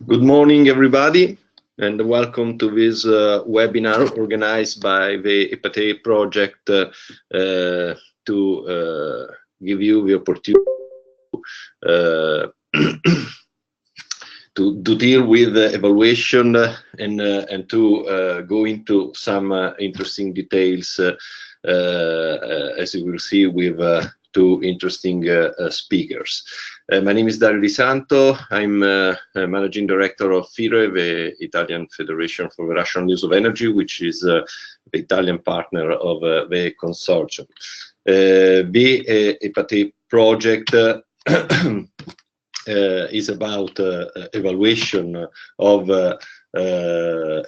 Good morning, everybody, and welcome to this webinar organized by the EPATEE project to give you the opportunity to deal with evaluation and to go into some interesting details, as you will see with two interesting speakers. My name is Dario Di Santo. I'm Managing Director of FIRE, the Italian Federation for the Rational Use of Energy, which is the Italian partner of the consortium. The EPATEE project is about evaluation of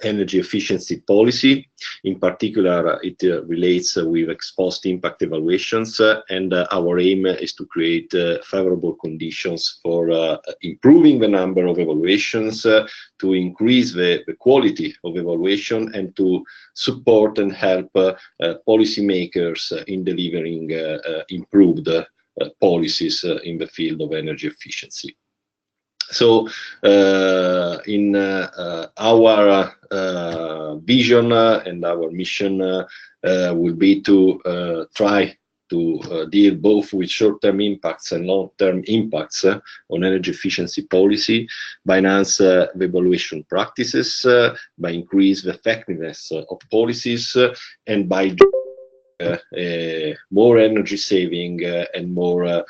energy efficiency policy. In particular, it relates with ex-post impact evaluations, and our aim is to create favorable conditions for improving the number of evaluations, to increase the quality of evaluation, and to support and help policymakers in delivering improved policies in the field of energy efficiency. So in our vision and our mission will be to try to deal both with short-term impacts and long-term impacts on energy efficiency policy, by enhance the evaluation practices, by increase the effectiveness of policies, and by more energy saving and more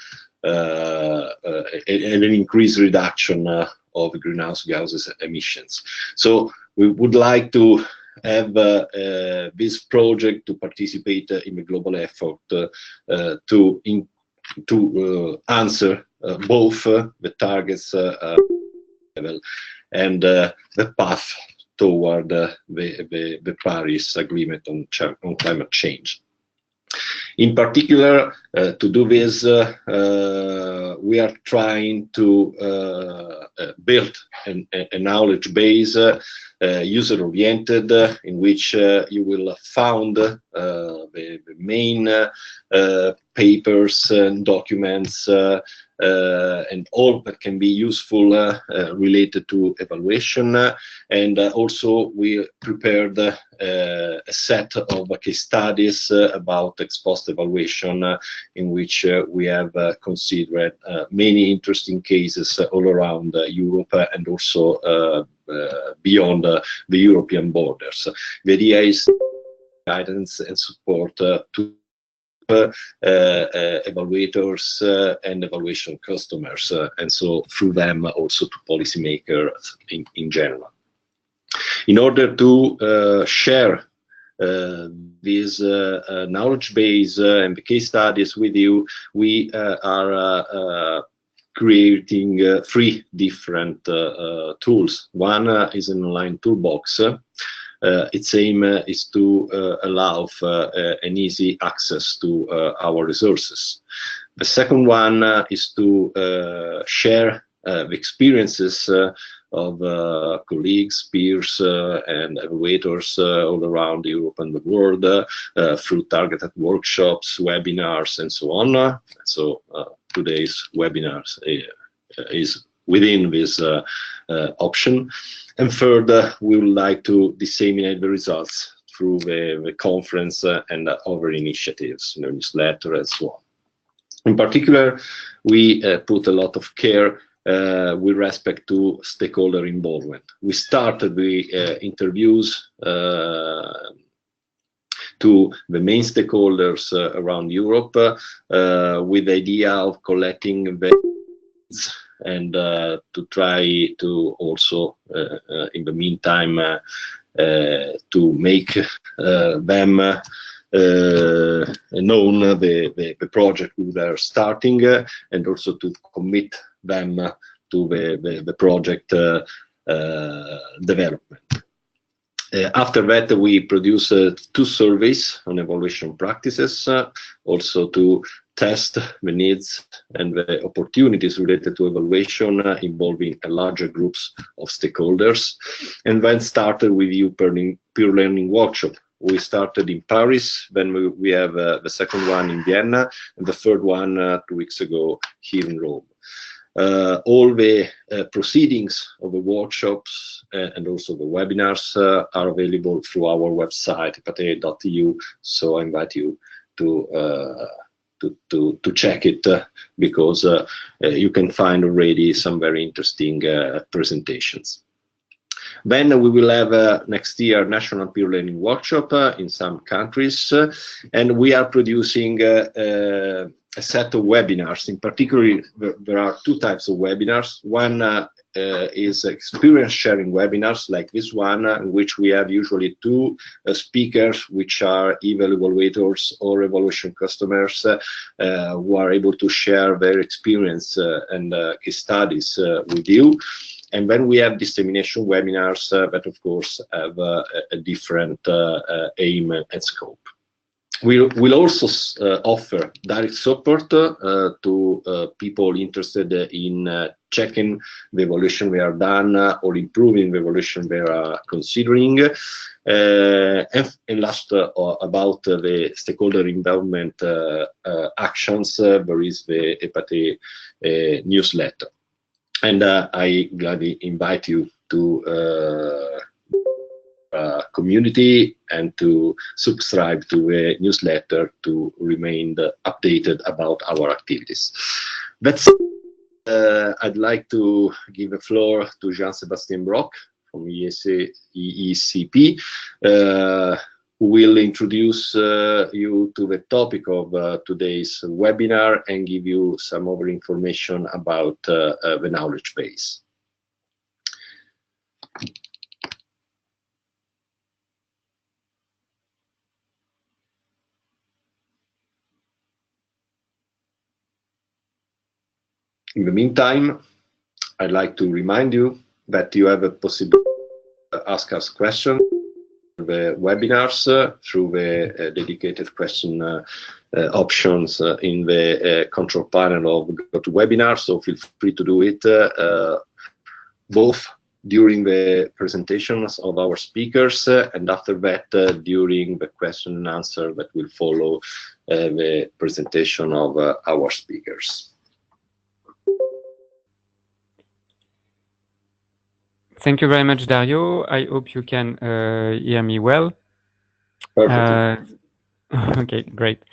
and an increased reduction of greenhouse gases emissions. So we would like to have this project to participate in the global effort to answer both the targets level and the path toward the Paris Agreement on climate change. In particular, to do this, we are trying to build a knowledge base, user-oriented, in which you will find the main papers and documents and all that can be useful related to evaluation. And also we prepared a set of case studies about ex-post evaluation, in which we have considered many interesting cases all around Europe and also beyond the European borders. The idea is guidance and support to evaluators and evaluation customers, and so through them also to policymakers in general. In order to share this knowledge base and the case studies with you, we are creating three different tools. One is an online toolbox. Its aim is to allow for an easy access to our resources. The second one is to share the experiences of colleagues, peers, and evaluators all around Europe and the world through targeted workshops, webinars, and so on. So today's webinars is within this option. And third, we would like to disseminate the results through the conference and other initiatives, newsletter, and so on. In particular, we put a lot of care with respect to stakeholder involvement. We started the interviews to the main stakeholders around Europe with the idea of collecting the and to try to also in the meantime to make them known the project we are starting, and also to commit them to the project development. After that, we produce two surveys on evaluation practices, also to test the needs and the opportunities related to evaluation involving larger groups of stakeholders, and then started with peer learning workshop. We started in Paris, then we have the second one in Vienna, and the third one 2 weeks ago here in Rome. All the proceedings of the workshops and also the webinars are available through our website, epatee.eu. So I invite you to check it because you can find already some very interesting presentations. Then we will have next year National Peer Learning Workshop in some countries, and we are producing a set of webinars. In particular, there are two types of webinars. One is experience sharing webinars like this one, in which we have usually two speakers, which are evaluators or evaluation customers who are able to share their experience and case studies with you. And then we have dissemination webinars that, of course, have a different aim and scope. We'll also offer direct support to people interested in checking the evaluation they are done or improving the evaluation they are considering. And last, about the stakeholder involvement actions, there is the EPATEE newsletter. And I gladly invite you to community and to subscribe to the newsletter to remain updated about our activities. That's I'd like to give the floor to Jean-Sébastien Brock from EECP, who will introduce you to the topic of today's webinar and give you some other information about the knowledge base. In the meantime, I'd like to remind you that you have a possibility to ask us questions the webinars through the dedicated question options in the control panel of GoToWebinar. So feel free to do it both during the presentations of our speakers and after that during the question and answer that will follow the presentation of our speakers. Thank you very much, Dario. I hope you can hear me well. Okay, great.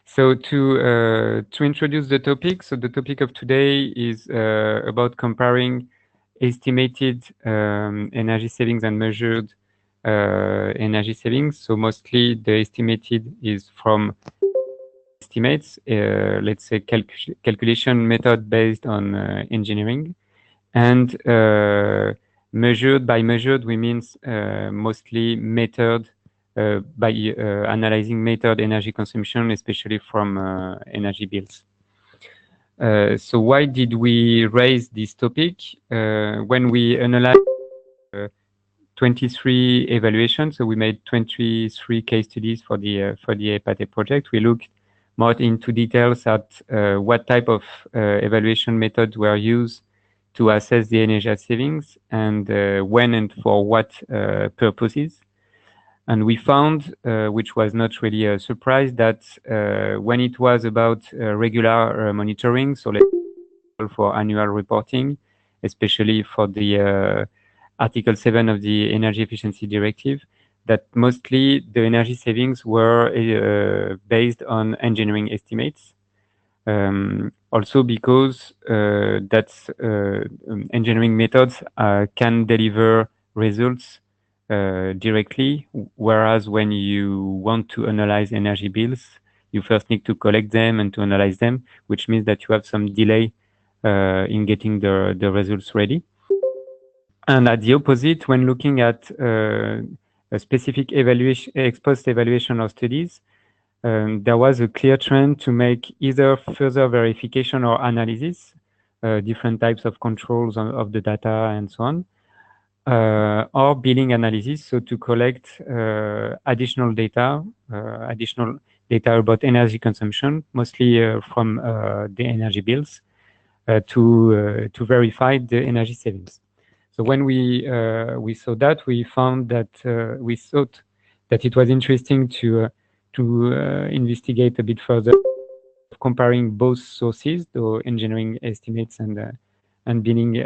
So to introduce the topic, so the topic of today is about comparing estimated energy savings and measured energy savings. So mostly the estimated is from estimates, let's say calculation method based on engineering, and measured, we mean mostly method by analyzing method energy consumption, especially from energy bills. So why did we raise this topic? When we analyzed 23 evaluations, so we made 23 case studies for the EPATEE project. We looked more into details at what type of evaluation methods were used to assess the energy savings and when and for what purposes. And we found, which was not really a surprise, that when it was about regular monitoring, so let's say for annual reporting, especially for the Article 7 of the Energy Efficiency Directive, that mostly the energy savings were based on engineering estimates. Also because engineering methods can deliver results directly, whereas when you want to analyze energy bills, you first need to collect them and to analyze them, which means that you have some delay in getting the results ready. And at the opposite, when looking at a specific evaluation, ex-post evaluation of studies, there was a clear trend to make either further verification or analysis, different types of controls of the data and so on, or billing analysis, so to collect additional data about energy consumption, mostly from the energy bills, to verify the energy savings. So when we saw that, we found that we thought that it was interesting to investigate a bit further, comparing both sources, the engineering estimates and and billing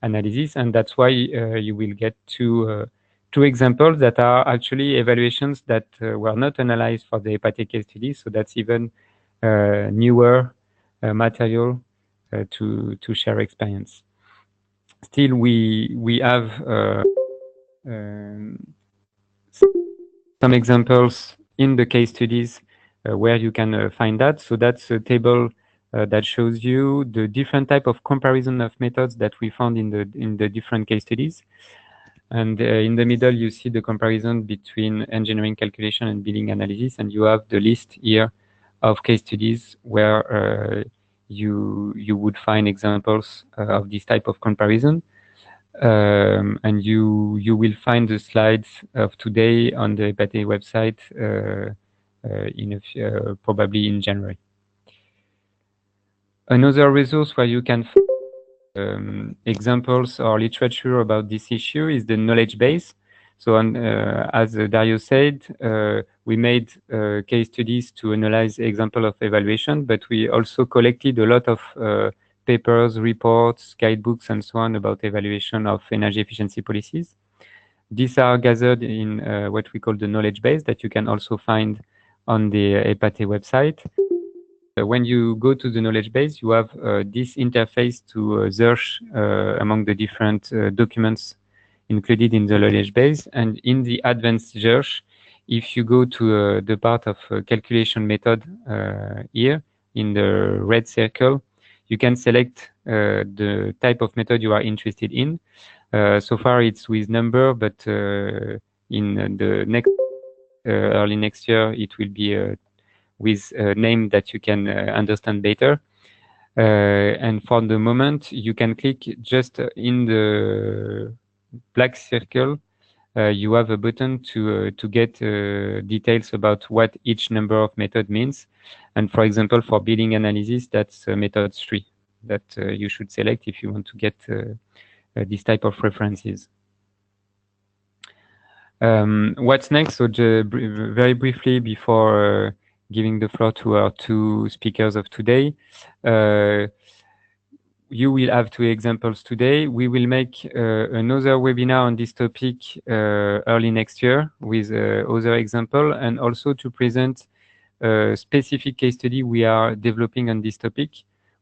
analysis, and that's why you will get two examples that are actually evaluations that were not analyzed for the EPATEE case study, so that's even newer material to share experience. Still, we have some examples in the case studies where you can find that. So that's a table that shows you the different type of comparison of methods that we found in the different case studies. And in the middle, you see the comparison between engineering calculation and billing analysis, and you have the list here of case studies where you would find examples of this type of comparison. And you will find the slides of today on the EPATEE website probably in January. Another resource where you can find examples or literature about this issue is the knowledge base. So as Dario said, we made case studies to analyze example of evaluation, but we also collected a lot of papers, reports, guidebooks, and so on about evaluation of energy efficiency policies. These are gathered in what we call the knowledge base that you can also find on the EPATEE website. When you go to the knowledge base, you have this interface to search among the different documents included in the knowledge base. And in the advanced search, if you go to the part of calculation method here in the red circle, you can select the type of method you are interested in. So far it's with number, but in the next early next year, it will be with a name that you can understand better. And for the moment, you can click just in the black circle. You have a button to get details about what each number of method means. And for example, for billing analysis, that's method 3 that you should select if you want to get this type of references. What's next? So very briefly before giving the floor to our two speakers of today, you will have two examples today. We will make another webinar on this topic early next year with other example, and also to present a specific case study we are developing on this topic,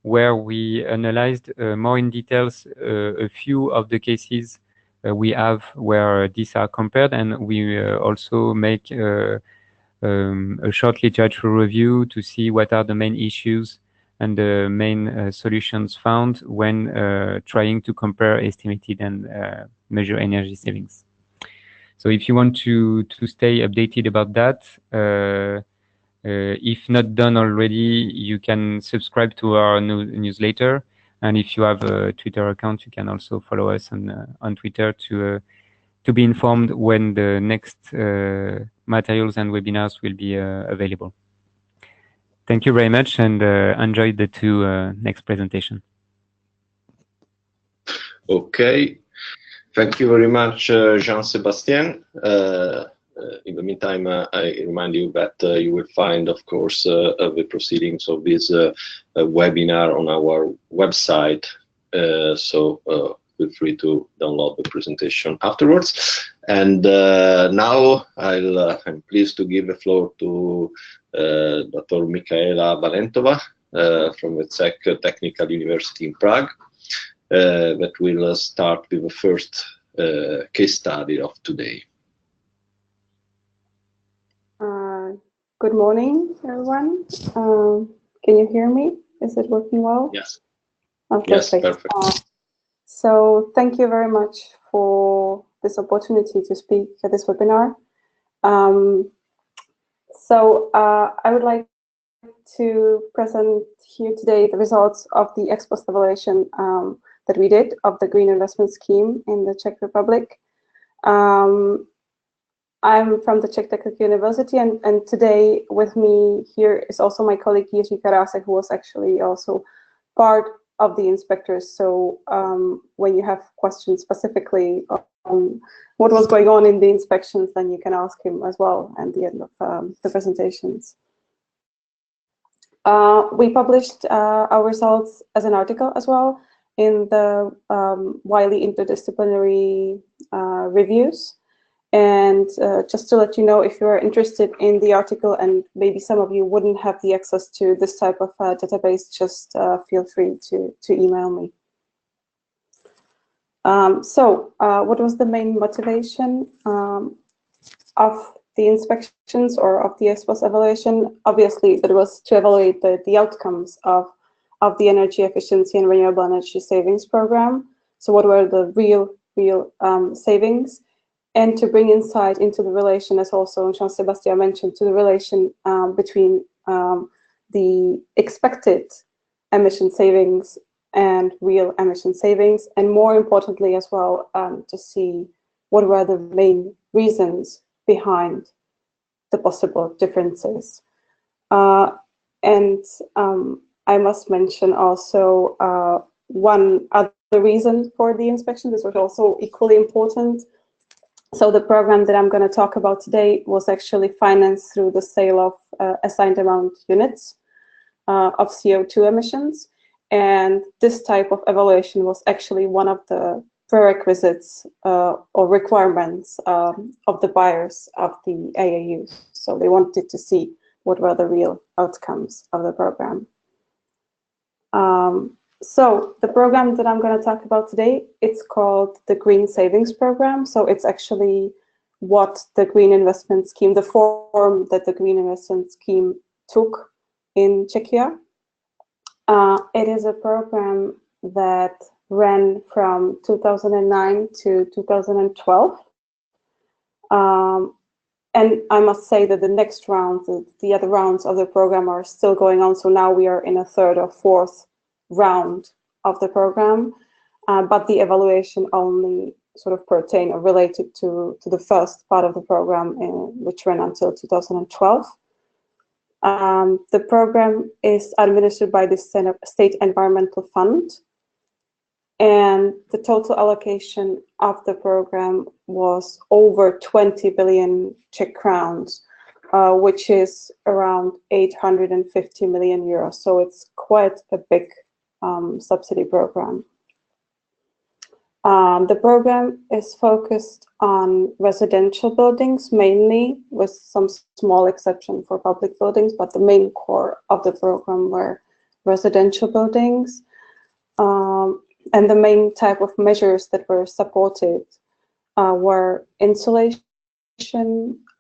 where we analyzed more in details a few of the cases we have where these are compared, and we also make a short literature review to see what are the main issues and the main solutions found when trying to compare estimated and measure energy savings. So if you want to stay updated about that, if not done already, you can subscribe to our newsletter. And if you have a Twitter account, you can also follow us on Twitter to be informed when the next materials and webinars will be available. Thank you very much, and enjoy the two next presentation. Okay, thank you very much, Jean-Sébastien. In the meantime, I remind you that you will find, of course, the proceedings of this webinar on our website. So feel free to download the presentation afterwards. And now I'm pleased to give the floor to Dr. Michaela Valentova from the Czech Technical University in Prague, that will start with the first case study of today. Good morning, everyone. Can you hear me? Is it working well? Yes. Oh, yes, perfect. So thank you very much for this opportunity to speak at this webinar. I would like to present here today the results of the ex post evaluation that we did of the Green Investment Scheme in the Czech Republic. I'm from the Czech Technical University, and today with me here is also my colleague Jiří Karásek, who was actually also part of the inspectors. So when you have questions specifically on what was going on in the inspections, then you can ask him as well at the end of the presentations. We published our results as an article as well, in the widely interdisciplinary reviews. And just to let you know, if you are interested in the article and maybe some of you wouldn't have the access to this type of database, just feel free to email me. What was the main motivation of the inspections or of the ex-post evaluation? Obviously, that was to evaluate the outcomes of the energy efficiency and renewable energy savings program. So what were the real savings? And to bring insight into the relation, as also Jean-Sébastien mentioned, to the relation between the expected emission savings and real emission savings, and more importantly as well, to see what were the main reasons behind the possible differences. I must mention also one other reason for the inspection. This was also equally important. So the program that I'm going to talk about today was actually financed through the sale of assigned amount units of CO2 emissions. And this type of evaluation was actually one of the prerequisites or requirements of the buyers of the AAUs. So they wanted to see what were the real outcomes of the program. So the program that I'm going to talk about today, it's called the Green Savings Program. So it's actually what the Green Investment Scheme, the form that the Green Investment Scheme took in Czechia. It is a program that ran from 2009 to 2012. And I must say that the next round, the other rounds of the program are still going on. So now we are in a third or fourth round of the program, but the evaluation only sort of pertain or related to the first part of the program, which ran until 2012. The program is administered by the State Environmental Fund, and the total allocation of the program was over 20 billion Czech crowns, which is around 850 million euros. So it's quite a big subsidy program. The program is focused on residential buildings mainly, with some small exception for public buildings, but the main core of the program were residential buildings. And the main type of measures that were supported were insulation,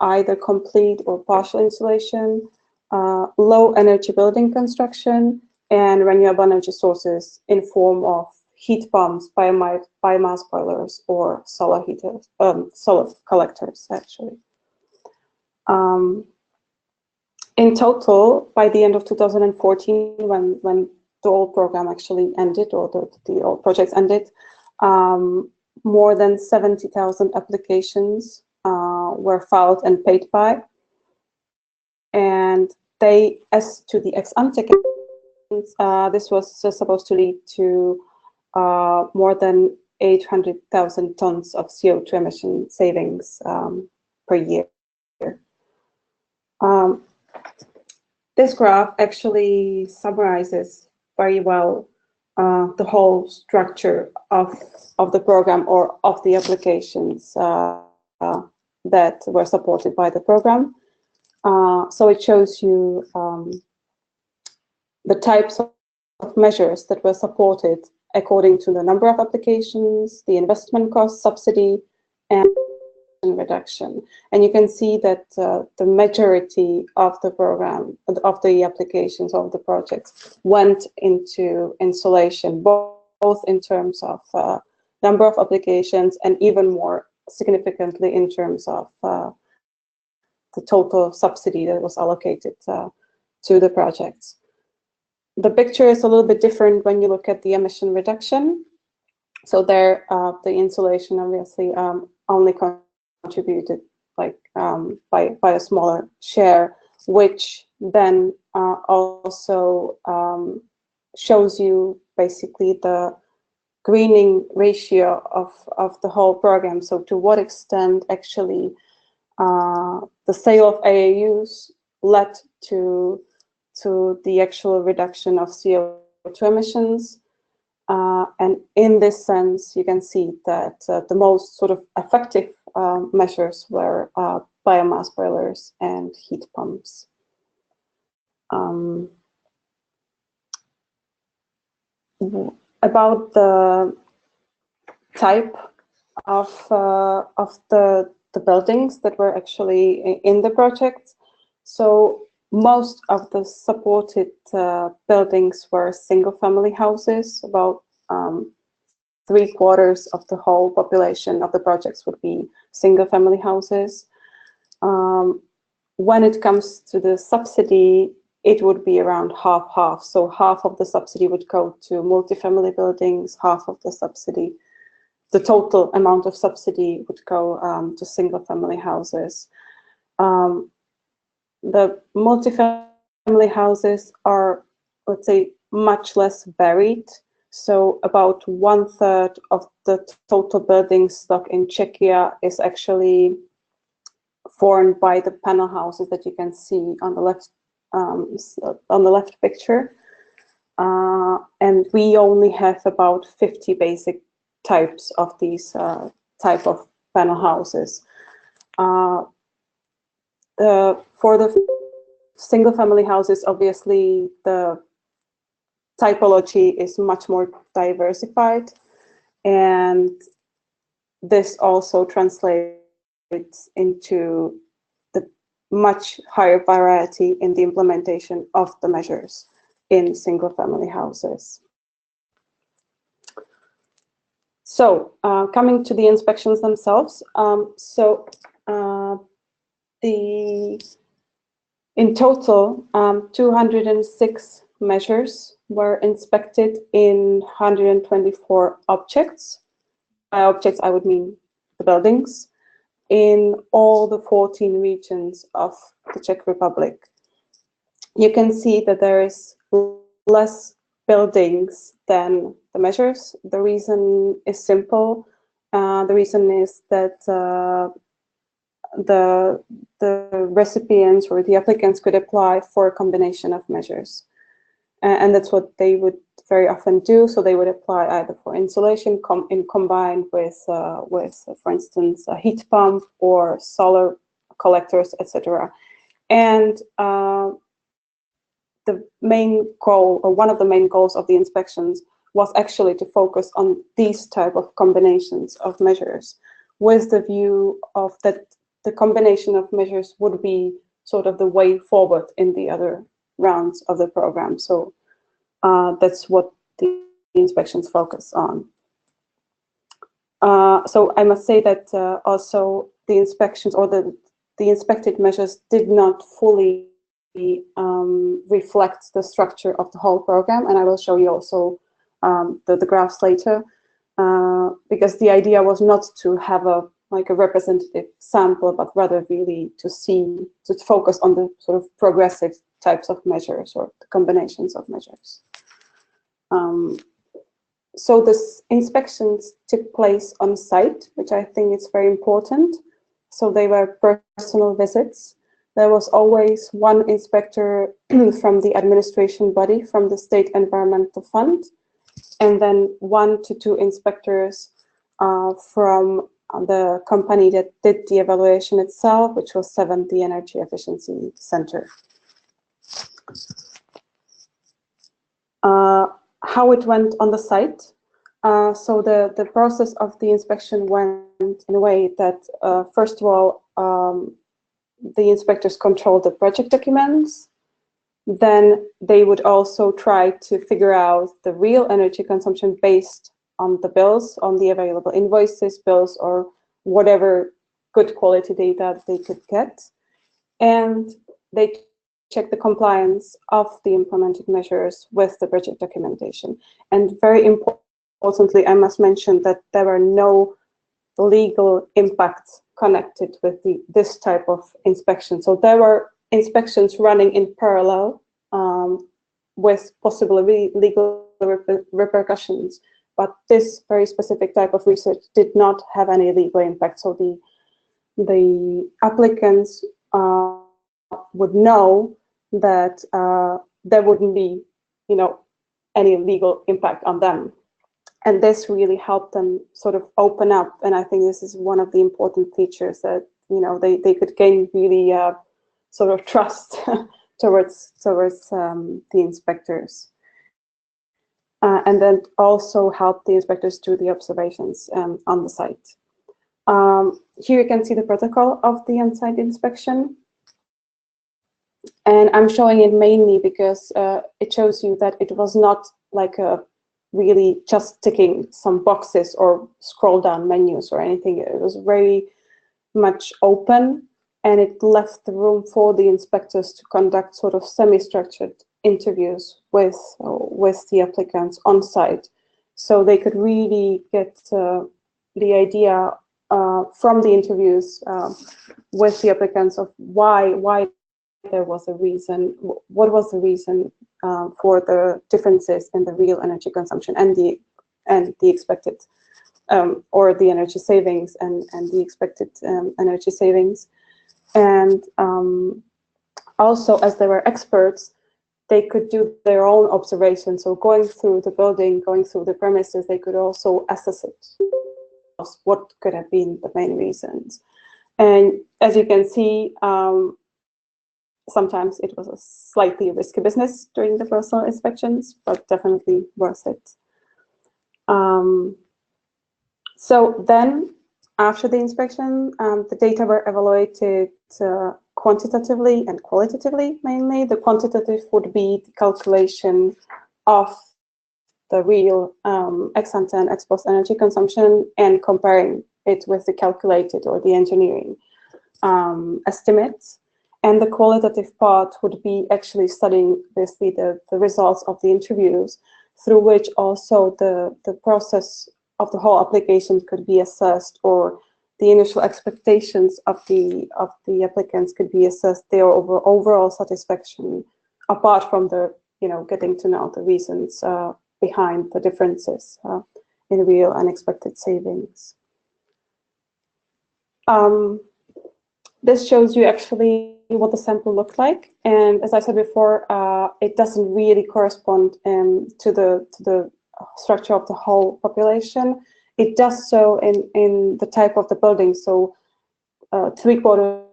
either complete or partial insulation, low energy building construction, and renewable energy sources in form of heat pumps, biomass boilers, or solar heaters, solar collectors, actually. In total, by the end of 2014, when the old program actually ended, or the old projects ended, more than 70,000 applications were filed and paid by. And they, as to the ex-ante, this was supposed to lead to more than 800,000 tons of CO2 emission savings per year. This graph actually summarizes very well the whole structure of the program, or of the applications that were supported by the program. So it shows you the types of measures that were supported according to the number of applications, the investment cost, subsidy, and reduction. And you can see that the majority of the program, of the applications, of the projects, went into insulation, both in terms of number of applications and even more significantly in terms of the total subsidy that was allocated to the projects. The picture is a little bit different when you look at the emission reduction. So there, the insulation obviously only contributed like by a smaller share, which then also shows you basically the greening ratio of the whole program. So to what extent actually the sale of AAUs led to the actual reduction of CO2 emissions. And in this sense, you can see that the most sort of effective measures were biomass boilers and heat pumps. About the type of the buildings that were actually in the project. So most of the supported buildings were single-family houses. About 3/4 of the whole population of the projects would be single-family houses. When it comes to the subsidy, it would be around half-half. So half of the subsidy would go to multifamily buildings, half of the subsidy, the total amount of subsidy would go to single-family houses. The multifamily houses are, let's say, much less varied. So about 1/3 of the total building stock in Czechia is actually formed by the panel houses that you can see on the left picture. And we only have about 50 basic types of these type of panel houses. For the single-family houses, obviously the typology is much more diversified, and this also translates into the much higher variety in the implementation of the measures in single-family houses. So coming to the inspections themselves, in total, 206 measures were inspected in 124 objects. By objects, I would mean the buildings, in all the 14 regions of the Czech Republic. You can see that there is less buildings than the measures. The reason is simple. The reason is that the recipients or the applicants could apply for a combination of measures. And that's what they would very often do. So they would apply either for insulation combined with, for instance, a heat pump or solar collectors, etc. And the main goal, or one of the main goals of the inspections, was actually to focus on these type of combinations of measures, with the view of that the combination of measures would be sort of the way forward in the other rounds of the program. So that's what the inspections focus on. So I must say that also the inspections or the inspected measures did not fully reflect the structure of the whole program, and I will show you also the graphs later, because the idea was not to have a representative sample, but rather really to focus on the sort of progressive types of measures or the combinations of measures. So this inspections took place on site, which I think is very important. So they were personal visits. There was always one inspector from the administration body, from the State Environmental Fund, and then 1 to 2 inspectors from the company that did the evaluation itself, which was 7, the Energy Efficiency Center. How it went on the site. So the process of the inspection went in a way that, first of all, the inspectors controlled the project documents. Then they would also try to figure out the real energy consumption based on the bills, on the available invoices, bills, or whatever good quality data they could get. And they check the compliance of the implemented measures with the project documentation. And very importantly, I must mention that there were no legal impacts connected with this type of inspection. So there were inspections running in parallel with possible legal repercussions, but this very specific type of research did not have any legal impact. So the applicants would know that there wouldn't be, any legal impact on them. And this really helped them sort of open up. And I think this is one of the important features that, you know, they could gain really sort of trust towards the inspectors. And then also help the inspectors do the observations on the site. Here you can see the protocol of the on-site inspection. And I'm showing it mainly because it shows you that it was not like a really just ticking some boxes or scroll down menus or anything. It was very much open, and it left the room for the inspectors to conduct sort of semi-structured interviews with the applicants on site, so they could really get the idea from the interviews with the applicants of why there was a reason, what was the reason for the differences in the real energy consumption and the expected or the energy savings and the expected energy savings. And also, as they were experts, they could do their own observations. So going through the building, going through the premises, they could also assess it. What could have been the main reasons? And as you can see, sometimes it was a slightly risky business during the personal inspections, but definitely worth it. So then, after the inspection, the data were evaluated quantitatively and qualitatively mainly. The quantitative would be the calculation of the real ex-ante and ex-post energy consumption and comparing it with the calculated or the engineering estimates. And the qualitative part would be actually studying basically the results of the interviews, through which also the process of the whole application could be assessed, or the initial expectations of the applicants could be assessed, their overall satisfaction, apart from the, you know, getting to know the reasons behind the differences in real unexpected savings. This shows you actually what the sample looked like, and as I said before, it doesn't really correspond to the structure of the whole population. It does so in the type of the building. So 3/4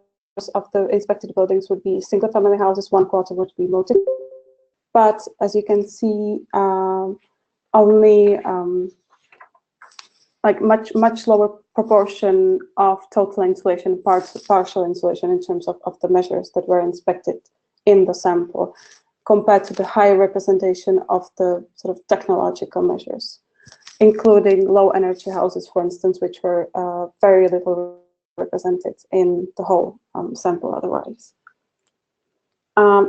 of the inspected buildings would be single-family houses, 1/4 would be multi. But as you can see, only like much lower proportion of total insulation, partial insulation in terms of the measures that were inspected in the sample, compared to the higher representation of the sort of technological measures, including low energy houses, for instance, which were very little represented in the whole sample otherwise.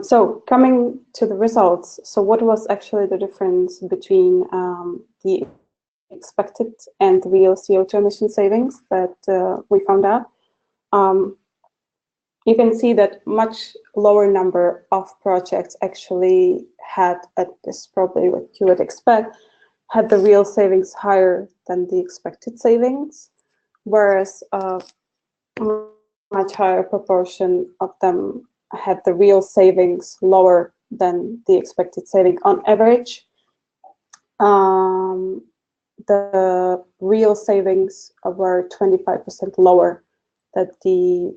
So coming to the results, so what was actually the difference between the expected and the real CO2 emission savings that we found out? You can see that much lower number of projects actually had, at this probably what you would expect, had the real savings higher than the expected savings, whereas a much higher proportion of them had the real savings lower than the expected saving. On average, the real savings were 25% lower than the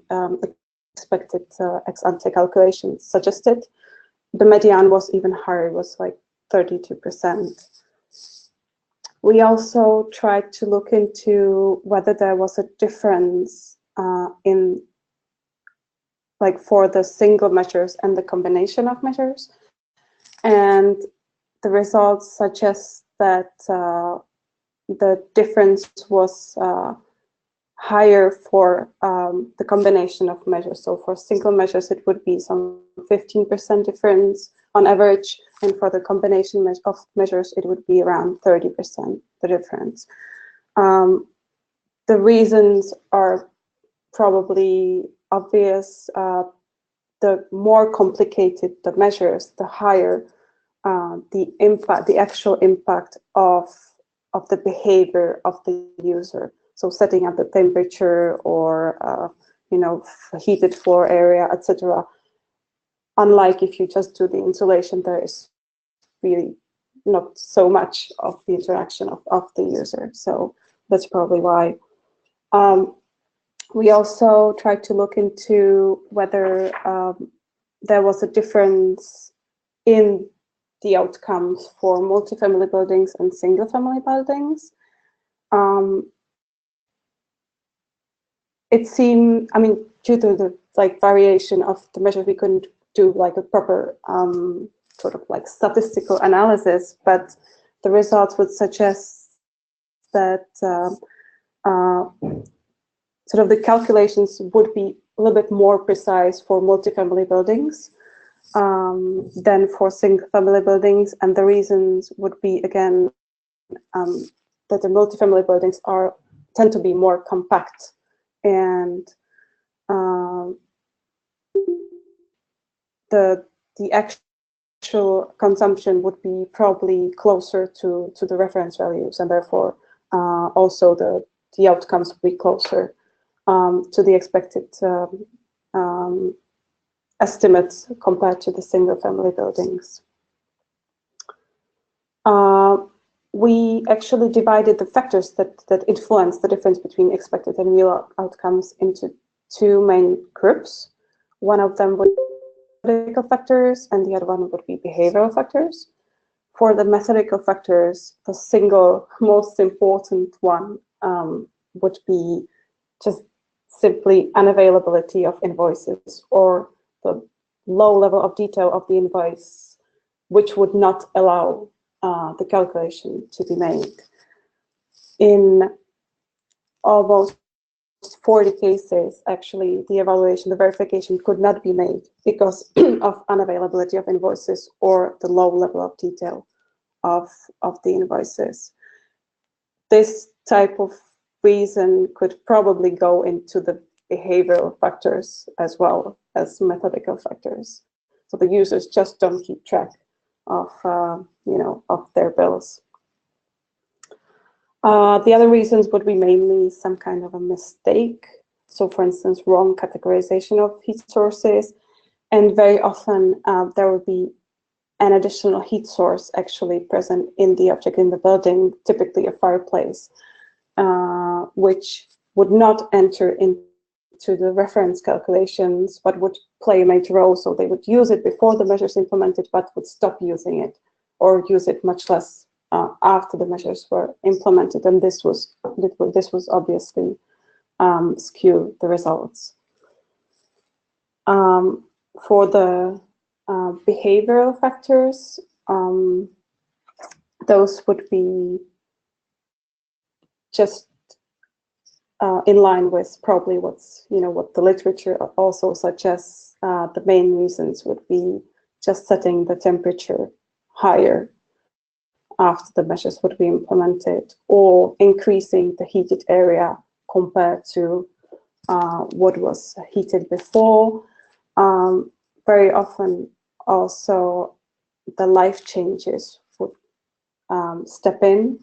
expected ex-ante calculations suggested. The median was even higher, it was like 32%. We also tried to look into whether there was a difference in, like, for the single measures and the combination of measures. And the results suggest that the difference was higher for the combination of measures. So for single measures, it would be some 15% difference on average, and for the combination of measures, it would be around 30% the difference. The reasons are probably obvious. The more complicated the measures, the higher the impact, the actual impact of the behavior of the user. So setting up the temperature, or you know, heated floor area, etc. Unlike if you just do the insulation, there is really not so much of the interaction of the user. So that's probably why. We also tried to look into whether there was a difference in the outcomes for multifamily buildings and single-family buildings. It seemed, I mean, due to the variation of the measures, we couldn't do like a proper sort of like statistical analysis, but the results would suggest that sort of the calculations would be a little bit more precise for multifamily buildings than for single-family buildings, and the reasons would be, again, that the multifamily buildings tend to be more compact, and the actual consumption would be probably closer to the reference values, and therefore also the outcomes would be closer to the expected estimates compared to the single-family buildings. We actually divided the factors that influence the difference between expected and real outcomes into two main groups. One of them would be methodical factors, and the other one would be behavioral factors. For the methodical factors, the single most important one would be just simply unavailability of invoices, or the low level of detail of the invoice, which would not allow the calculation to be made. In almost 40 cases, actually, the verification could not be made because of unavailability of invoices or the low level of detail of the invoices. This type of reason could probably go into the behavioral factors as well as methodical factors. So the users just don't keep track of of their bills. The other reasons would be mainly some kind of a mistake. So, for instance, wrong categorization of heat sources, and very often there would be an additional heat source actually present in the object in the building, typically a fireplace, which would not enter into the reference calculations, but would play a major role. So they would use it before the measures implemented, but would stop using it or use it much less after the measures were implemented, and this was obviously skew the results. For the behavioral factors, those would be just in line with probably what the literature also suggests. The main reasons would be just setting the temperature higher after the measures would be implemented, or increasing the heated area compared to what was heated before. Very often also the life changes would step in.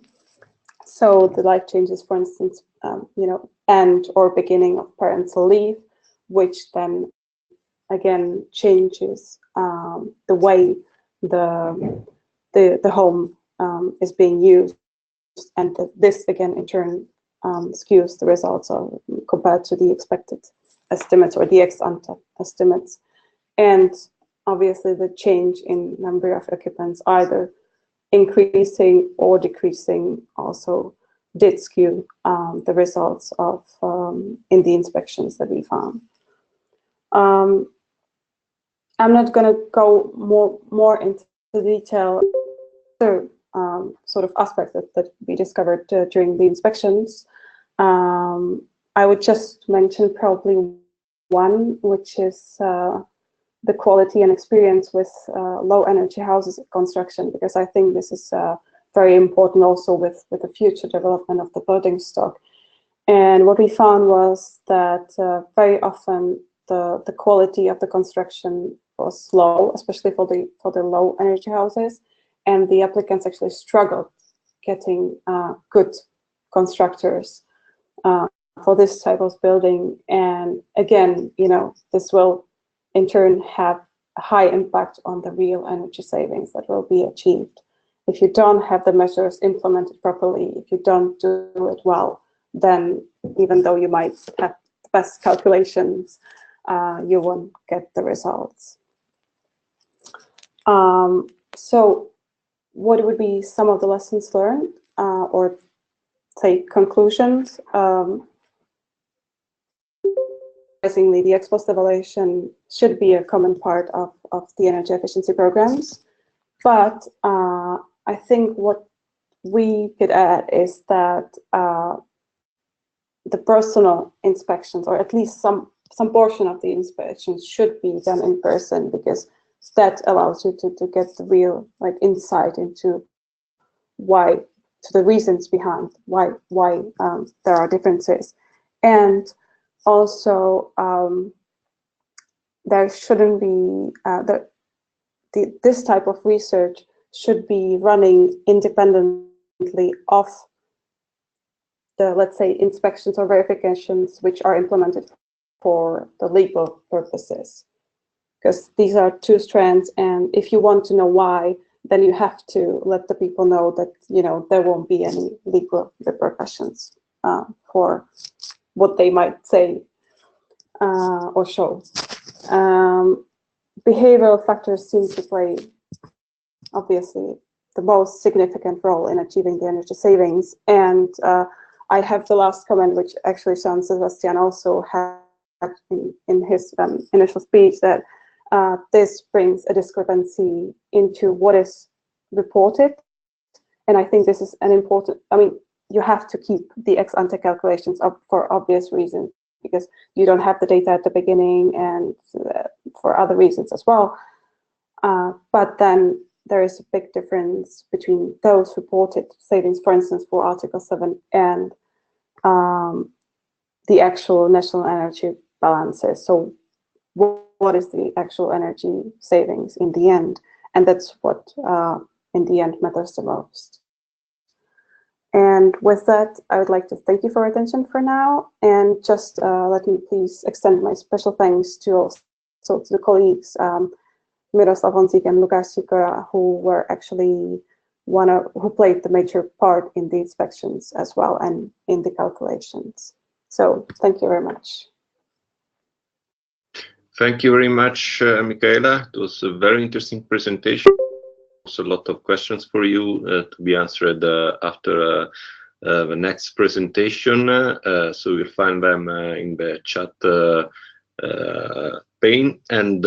So the life changes, for instance, end or beginning of parental leave, which then again changes the way the home is being used, and this again in turn skews the results compared to the expected estimates or the ex-ante estimates. And obviously the change in number of occupants, either increasing or decreasing, also did skew the results of in the inspections that we found. I'm not going to go more into the detail. Sort of aspects that we discovered during the inspections. I would just mention probably one, which is the quality and experience with low energy houses construction, because I think this is very important also with the future development of the building stock. And what we found was that very often the quality of the construction was low, especially for the low energy houses, and the applicants actually struggled getting good constructors for this type of building. And again, this will in turn have a high impact on the real energy savings that will be achieved. if you don't have the measures implemented properly, if you don't do it well, then even though you might have the best calculations, you won't get the results. So what would be some of the lessons learned, or say conclusions? The ex-post evaluation should be a common part of the energy efficiency programs, but I think what we could add is that the personal inspections, or at least some portion of the inspections, should be done in person, because that allows you to get the real insight into the reasons behind why there are differences. And also there shouldn't be this type of research should be running independently of the, let's say, inspections or verifications which are implemented for the legal purposes, because these are two strands, and if you want to know why, then you have to let the people know that there won't be any legal repercussions for what they might say or show. Behavioral factors seem to play, obviously, the most significant role in achieving the energy savings. And I have the last comment, which actually Jean Sebastian also had in his initial speech, that this brings a discrepancy into what is reported. And I think this is an important, you have to keep the ex-ante calculations up for obvious reasons, because you don't have the data at the beginning, and for other reasons as well. But then there is a big difference between those reported savings, for instance, for Article 7, and the actual national energy balances. So what is the actual energy savings in the end? And that's what in the end matters the most. And with that, I would like to thank you for your attention for now, and just let me please extend my special thanks to the colleagues Miroslav Honzik and Lukáš Sikora, who were actually who played the major part in the inspections as well and in the calculations. So thank you very much. Thank you very much, Michaela. It was a very interesting presentation. Also, a lot of questions for you to be answered after the next presentation. So you'll find them in the chat pane. And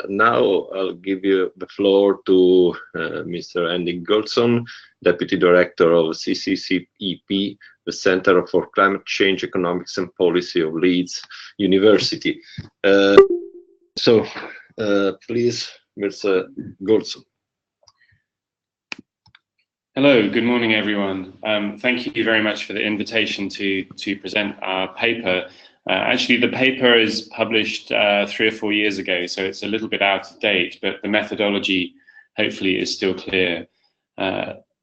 now I'll give you the floor to Mr. Andy Goldson, Deputy Director of CCCEP, the Center for Climate Change Economics and Policy of Leeds University. So please, Mr. Goldson. Hello, good morning, everyone. Thank you very much for the invitation to present our paper. Actually, the paper is published 3 or 4 years ago, so it's a little bit out of date, but the methodology hopefully is still clear.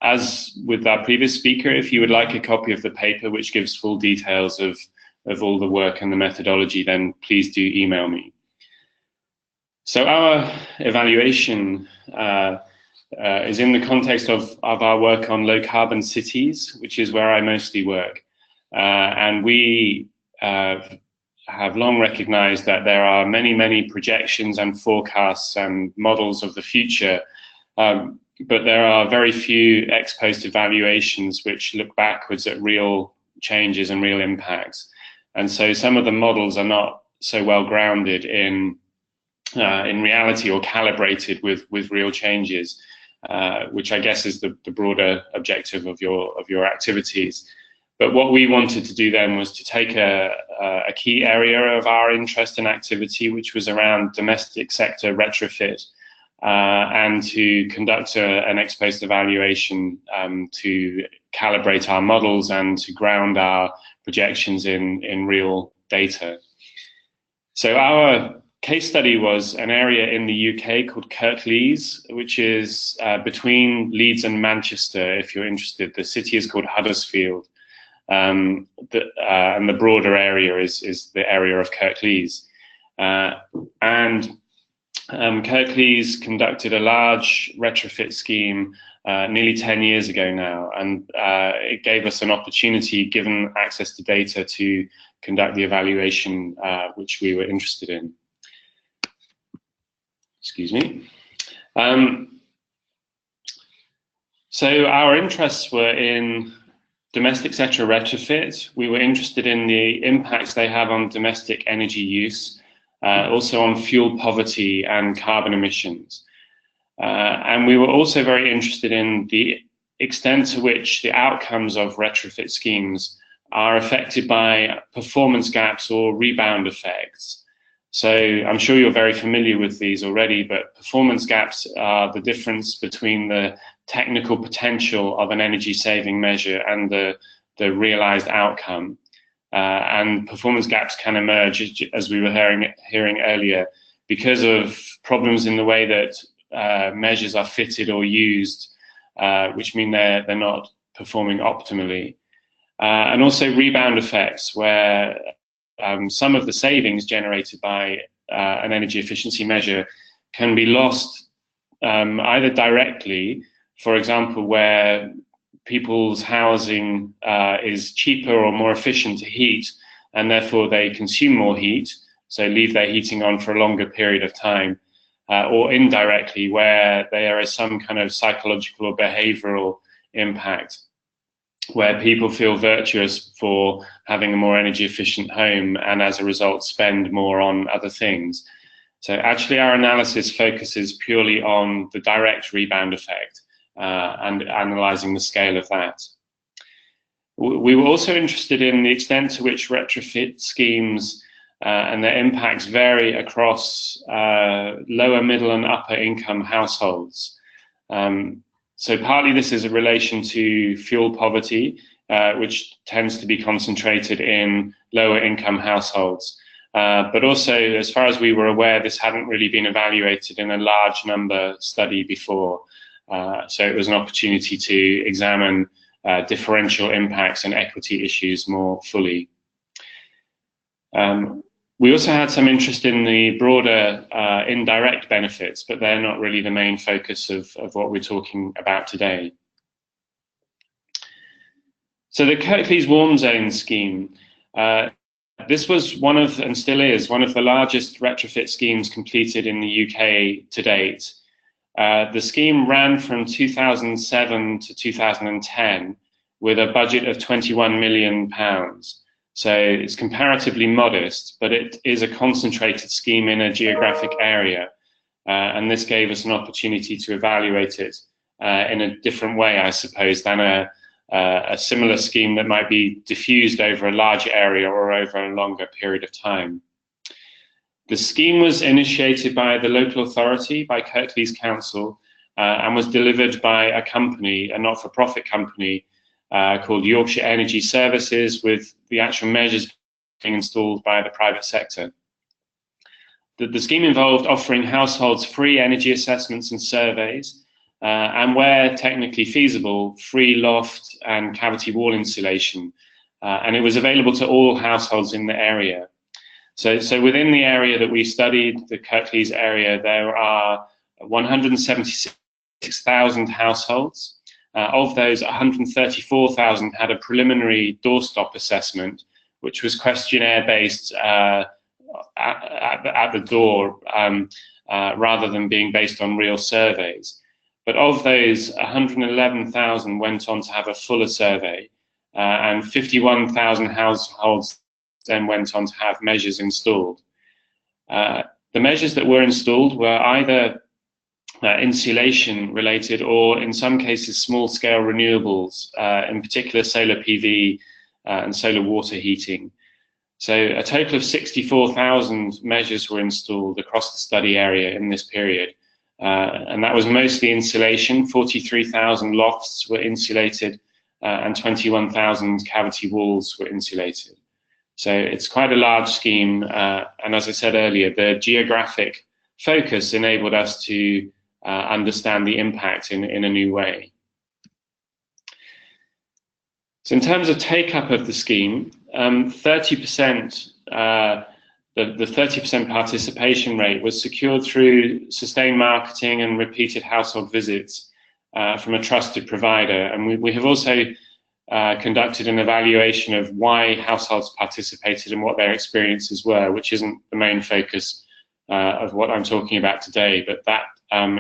As with our previous speaker, if you would like a copy of the paper, which gives full details of all the work and the methodology, then please do email me. So our evaluation is in the context of our work on low carbon cities, which is where I mostly work. And we have long recognized that there are many projections and forecasts and models of the future, but there are very few ex-post evaluations which look backwards at real changes and real impacts. And so some of the models are not so well grounded in reality or calibrated with real changes, which I guess is the broader objective of your activities. But what we wanted to do then was to take a key area of our interest and activity, which was around domestic sector retrofit, and to conduct an ex-post evaluation to calibrate our models and to ground our projections in real data. So our case study was an area in the UK called Kirklees, which is between Leeds and Manchester, if you're interested. The city is called Huddersfield. And the broader area is the area of Kirklees. Kirklees conducted a large retrofit scheme nearly 10 years ago now, and it gave us an opportunity, given access to data, to conduct the evaluation which we were interested in. Excuse me. So our interests were in domestic sector retrofit. We were interested in the impacts they have on domestic energy use, also on fuel poverty and carbon emissions. And we were also very interested in the extent to which the outcomes of retrofit schemes are affected by performance gaps or rebound effects. So I'm sure you're very familiar with these already, but performance gaps are the difference between the technical potential of an energy saving measure and the realized outcome. And performance gaps can emerge, as we were hearing earlier, because of problems in the way that measures are fitted or used, which mean they're not performing optimally. And also rebound effects, where some of the savings generated by an energy efficiency measure can be lost either directly, for example, where people's housing is cheaper or more efficient to heat, and therefore they consume more heat, so leave their heating on for a longer period of time, or indirectly, where there is some kind of psychological or behavioral impact, where people feel virtuous for having a more energy efficient home and as a result spend more on other things. So actually our analysis focuses purely on the direct rebound effect and analysing the scale of that. We were also interested in the extent to which retrofit schemes and their impacts vary across lower, middle and upper income households. So partly this is a relation to fuel poverty, which tends to be concentrated in lower income households. But also, as far as we were aware, this hadn't really been evaluated in a large number study before. So it was an opportunity to examine differential impacts and equity issues more fully. We also had some interest in the broader indirect benefits, but they're not really the main focus of what we're talking about today. So the Kirklees Warm Zone scheme, this was one of, and still is, one of the largest retrofit schemes completed in the UK to date. The scheme ran from 2007 to 2010 with a budget of £21 million. So it's comparatively modest, but it is a concentrated scheme in a geographic area. And this gave us an opportunity to evaluate it in a different way, I suppose, than a similar scheme that might be diffused over a larger area or over a longer period of time. The scheme was initiated by the local authority, by Kirklees Council, and was delivered by a company, a not-for-profit company, called Yorkshire Energy Services, with the actual measures being installed by the private sector. The scheme involved offering households free energy assessments and surveys, and where technically feasible, free loft and cavity wall insulation. And it was available to all households in the area. So within the area that we studied, the Kirklees area, there are 176,000 households. Of those, 134,000 had a preliminary doorstop assessment, which was questionnaire-based at the door, rather than being based on real surveys. But of those, 111,000 went on to have a fuller survey, and 51,000 households then went on to have measures installed. The measures that were installed were either insulation related, or in some cases small scale renewables, in particular solar PV and solar water heating. So a total of 64,000 measures were installed across the study area in this period, and that was mostly insulation. 43,000 lofts were insulated, and 21,000 cavity walls were insulated. So it's quite a large scheme, and as I said earlier, the geographic focus enabled us to understand the impact in a new way. So in terms of take-up of the scheme, 30%, the 30% participation rate was secured through sustained marketing and repeated household visits, from a trusted provider. And we have also conducted an evaluation of why households participated and what their experiences were, which isn't the main focus of what I'm talking about today, but that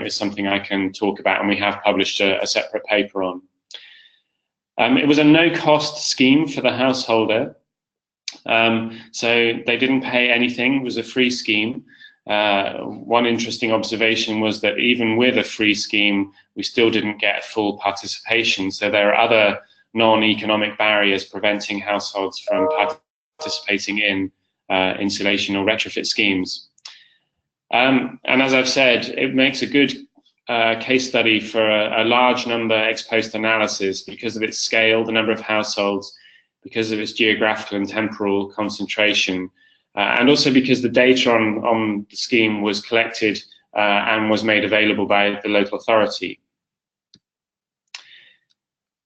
is something I can talk about, and we have published a separate paper on. It was a no-cost scheme for the householder, so they didn't pay anything. It was a free scheme. One interesting observation was that even with a free scheme, we still didn't get full participation. So there are other non-economic barriers preventing households from participating in insulation or retrofit schemes. And as I've said, it makes a good case study for a large number ex-post analysis because of its scale, the number of households, because of its geographical and temporal concentration, and also because the data on the scheme was collected and was made available by the local authority.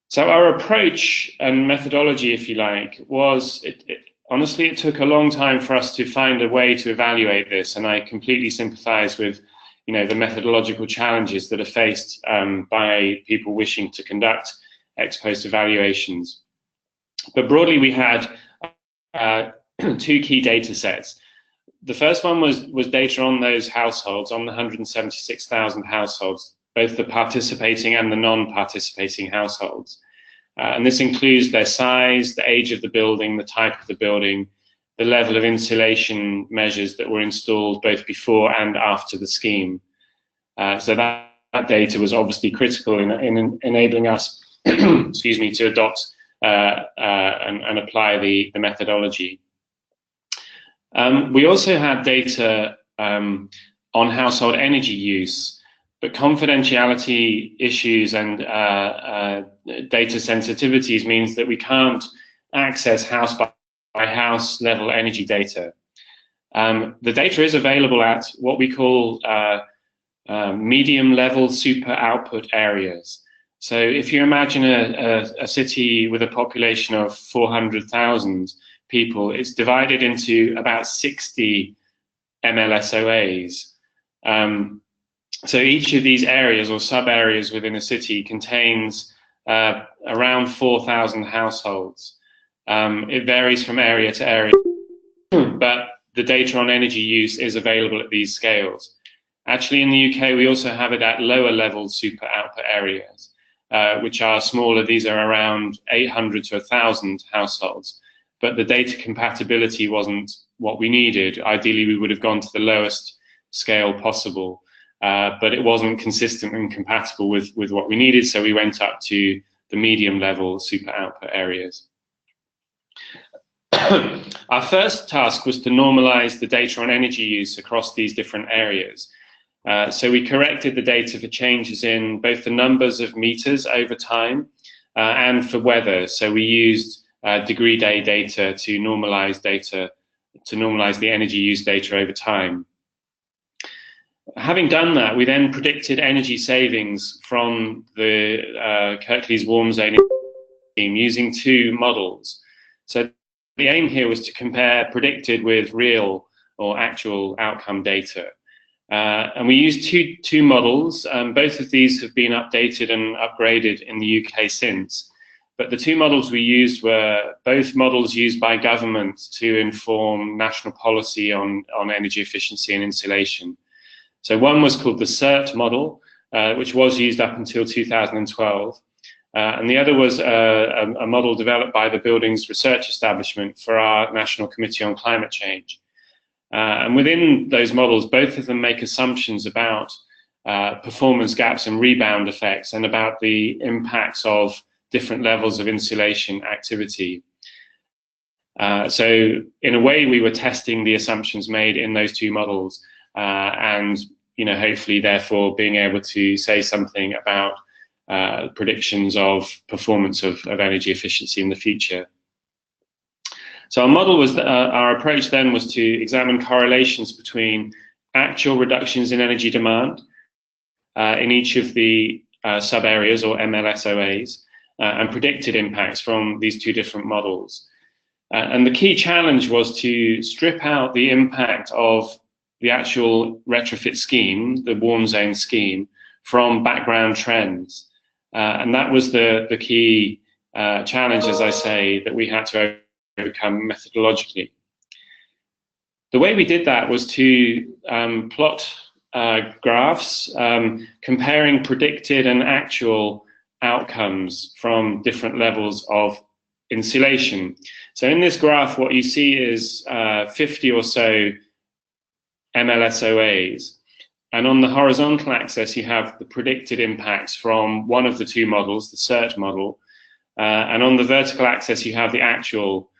So our approach and methodology, if you like, was, honestly, it took a long time for us to find a way to evaluate this, and I completely sympathize with the methodological challenges that are faced by people wishing to conduct ex-post evaluations. But broadly, we had two key data sets. The first one was data on those households, on the 176,000 households, both the participating and the non-participating households. And this includes their size, the age of the building, the type of the building, the level of insulation measures that were installed both before and after the scheme. So that data was obviously critical in enabling us excuse me, to adopt and apply the methodology. We also had data on household energy use, but confidentiality issues and data sensitivities means that we can't access house by house level energy data. The data is available at what we call medium level super output areas. So if you imagine a city with a population of 400,000 people, it's divided into about 60 MLSOAs. So each of these areas or sub-areas within a city contains around 4,000 households. It varies from area to area, but the data on energy use is available at these scales. Actually, in the UK, we also have it at lower level super output areas, which are smaller. These are around 800 to 1,000 households, but the data compatibility wasn't what we needed. Ideally, we would have gone to the lowest scale possible, but it wasn't consistent and compatible with what we needed, so we went up to the medium level super output areas. Our first task was to normalize the data on energy use across these different areas. So we corrected the data for changes in both the numbers of meters over time and for weather. So we used degree day data to normalize the energy use data over time. Having done that, we then predicted energy savings from the Kirklees warm zone scheme using two models. So the aim here was to compare predicted with real or actual outcome data. And we used two models. Both of these have been updated and upgraded in the UK since. But the two models we used were both models used by government to inform national policy on energy efficiency and insulation. So one was called the CERT model, which was used up until 2012. And the other was a model developed by the Buildings Research Establishment for our National Committee on Climate Change. And within those models, both of them make assumptions about performance gaps and rebound effects and about the impacts of different levels of insulation activity. So in a way, we were testing the assumptions made in those two models and hopefully therefore being able to say something about predictions of performance of energy efficiency in the future. So our model was, our approach then was to examine correlations between actual reductions in energy demand in each of the sub-areas or MLSOAs and predicted impacts from these two different models. And the key challenge was to strip out the impact of the actual retrofit scheme, the warm zone scheme, from background trends. And that was the key challenge, as I say, that we had to overcome methodologically. The way we did that was to plot graphs comparing predicted and actual outcomes from different levels of insulation. So in this graph, what you see is 50 or so MLSOAs. And on the horizontal axis, you have the predicted impacts from one of the two models, the CERT model. And on the vertical axis, you have the actual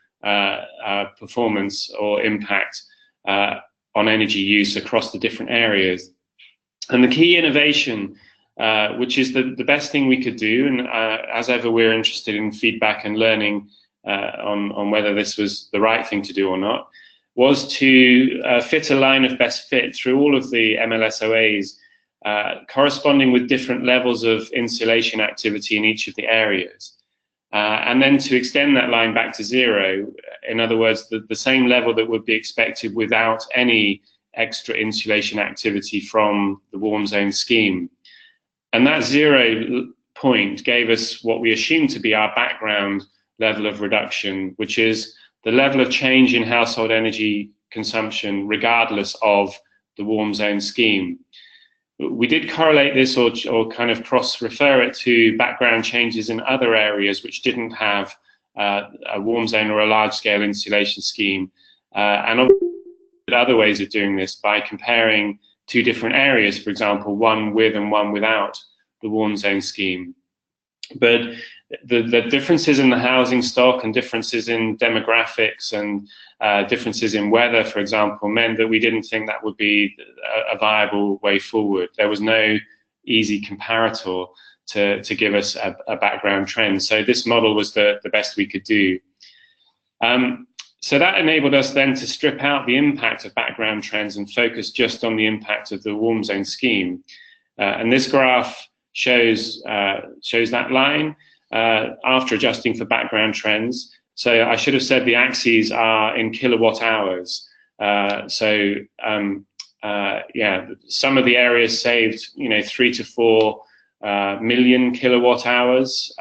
performance or impact on energy use across the different areas. And the key innovation, which is the best thing we could do, and as ever, we're interested in feedback and learning on whether this was the right thing to do or not, was to fit a line of best fit through all of the MLSOAs, corresponding with different levels of insulation activity in each of the areas. And then to extend that line back to zero, in other words, the same level that would be expected without any extra insulation activity from the warm zone scheme. And that 0 point gave us what we assumed to be our background level of reduction, which is the level of change in household energy consumption regardless of the warm zone scheme. We did correlate this or kind of cross-refer it to background changes in other areas which didn't have a warm zone or a large-scale insulation scheme. And other ways of doing this by comparing two different areas, for example, one with and one without the warm zone scheme. But the differences in the housing stock and differences in demographics and differences in weather, for example, meant that we didn't think that would be a viable way forward. There was no easy comparator to give us a background trend. So this model was the best we could do. So that enabled us then to strip out the impact of background trends and focus just on the impact of the warm zone scheme. And this graph shows that line after adjusting for background trends. So I should have said the axes are in kilowatt hours. Yeah, some of the areas saved, 3 to 4 million kilowatt hours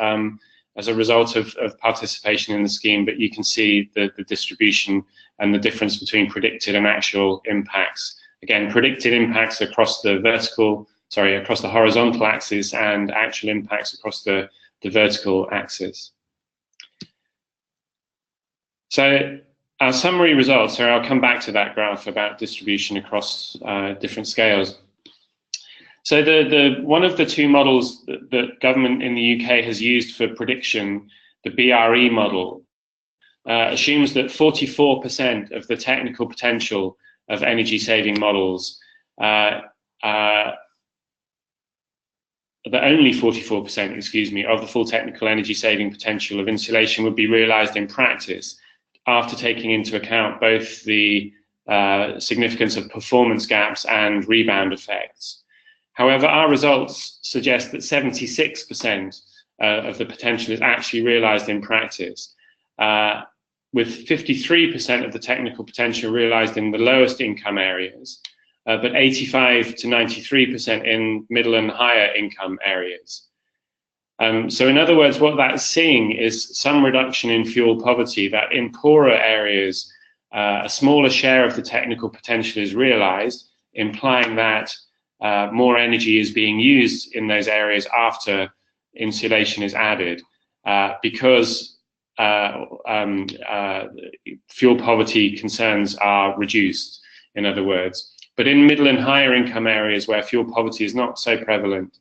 as a result of participation in the scheme, but you can see the distribution and the difference between predicted and actual impacts. Again, predicted impacts across the horizontal axis and actual impacts across the vertical axis. So our summary results, so I'll come back to that graph about distribution across different scales. So one of the two models that government in the UK has used for prediction, the BRE model, assumes that 44% of the technical potential of energy saving models, that only 44%, excuse me, of the full technical energy saving potential of insulation would be realized in practice after taking into account both the significance of performance gaps and rebound effects. However, our results suggest that 76% of the potential is actually realized in practice, with 53% of the technical potential realized in the lowest income areas, but 85 to 93% in middle and higher income areas. So in other words, what that's seeing is some reduction in fuel poverty, that in poorer areas, a smaller share of the technical potential is realized, implying that more energy is being used in those areas after insulation is added, because fuel poverty concerns are reduced, in other words. But in middle and higher income areas where fuel poverty is not so prevalent,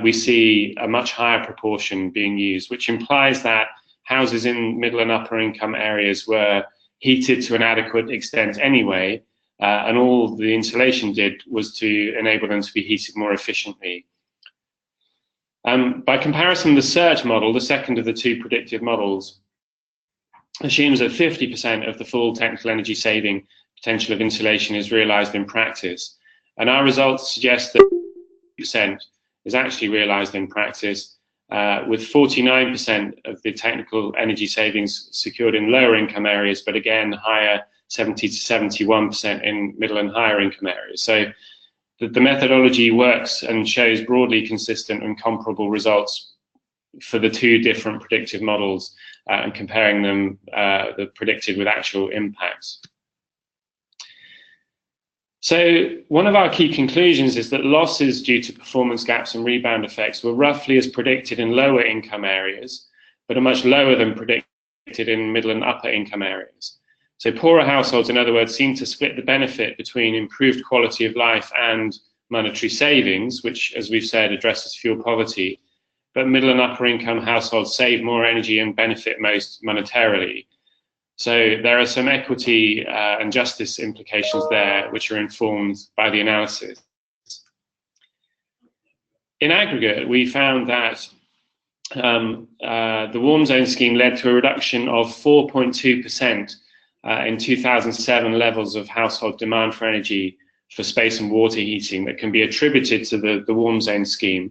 we see a much higher proportion being used, which implies that houses in middle and upper income areas were heated to an adequate extent anyway, and all the insulation did was to enable them to be heated more efficiently. By comparison, the CERT model, the second of the two predictive models, assumes that 50% of the full technical energy saving potential of insulation is realized in practice. And our results suggest that 50% is actually realized in practice, with 49% of the technical energy savings secured in lower income areas, but again, higher 70 to 71% in middle and higher income areas. So the methodology works and shows broadly consistent and comparable results for the two different predictive models and comparing them, the predicted with actual impacts. So one of our key conclusions is that losses due to performance gaps and rebound effects were roughly as predicted in lower income areas, but are much lower than predicted in middle and upper income areas. So poorer households, in other words, seem to split the benefit between improved quality of life and monetary savings, which, as we've said, addresses fuel poverty. But middle and upper income households save more energy and benefit most monetarily. So there are some equity and justice implications there, which are informed by the analysis. In aggregate, we found that the warm zone scheme led to a reduction of 4.2% in 2007 levels of household demand for energy for space and water heating that can be attributed to the warm zone scheme.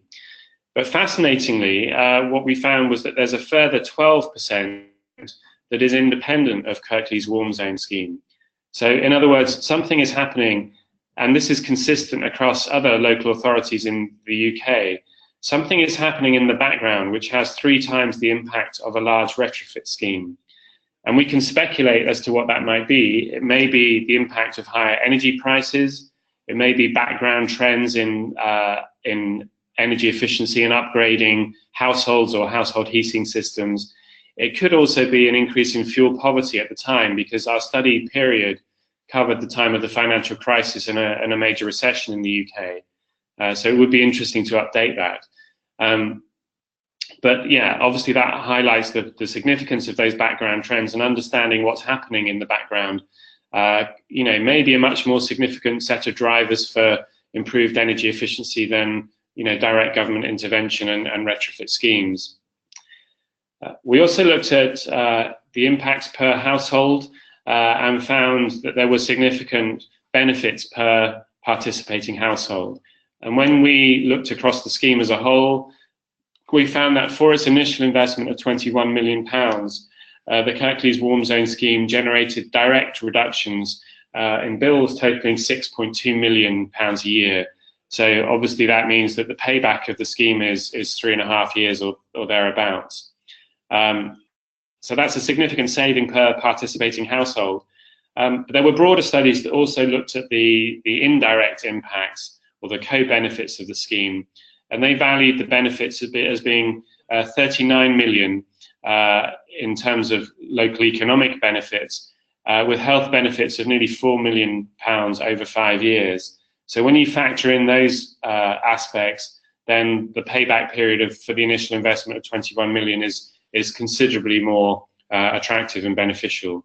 But fascinatingly, what we found was that there's a further 12% that is independent of Kirklees warm zone scheme. So in other words, something is happening, and this is consistent across other local authorities in the UK. Something is happening in the background which has 3 times the impact of a large retrofit scheme. And we can speculate as to what that might be. It may be the impact of higher energy prices. It may be background trends in energy efficiency and upgrading households or household heating systems. It could also be an increase in fuel poverty at the time, because our study period covered the time of the financial crisis and a major recession in the UK. So it would be interesting to update that. But yeah, obviously that highlights the significance of those background trends, and understanding what's happening in the background, you know, may be a much more significant set of drivers for improved energy efficiency than, you know, direct government intervention and retrofit schemes. We also looked at the impacts per household and found that there were significant benefits per participating household. And when we looked across the scheme as a whole, we found that for its initial investment of £21 million, the Kirklees warm zone scheme generated direct reductions in bills totaling £6.2 million a year. So obviously that means that the payback of the scheme is 3.5 years or thereabouts. So that's a significant saving per participating household. But there were broader studies that also looked at the indirect impacts or the co-benefits of the scheme, and they valued the benefits as being 39 million in terms of local economic benefits, with health benefits of nearly £4 million over 5 years. So when you factor in those aspects, then the payback period for the initial investment of 21 million is considerably more attractive and beneficial.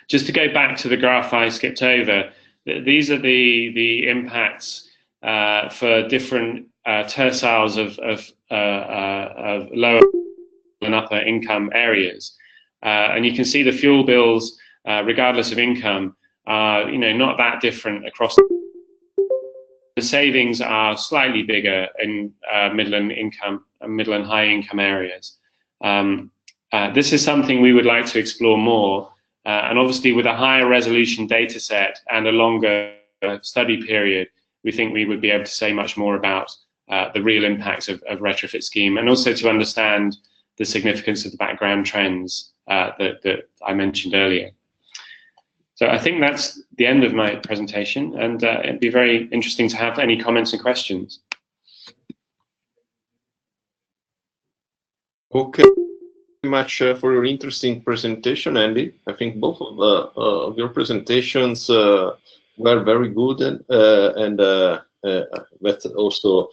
Just to go back to the graph I skipped over, these are the impacts for different terciles of lower and upper income areas, and you can see the fuel bills, regardless of income, are, you know, not that different across. The savings are slightly bigger in middle and high income areas. This is something we would like to explore more, and obviously with a higher resolution data set and a longer study period, we think we would be able to say much more about the real impacts of retrofit scheme, and also to understand the significance of the background trends that I mentioned earlier. So I think that's the end of my presentation, and it'd be very interesting to have any comments and questions. Okay, thank you very much for your interesting presentation, Andy. I think both of your presentations were very good, and that also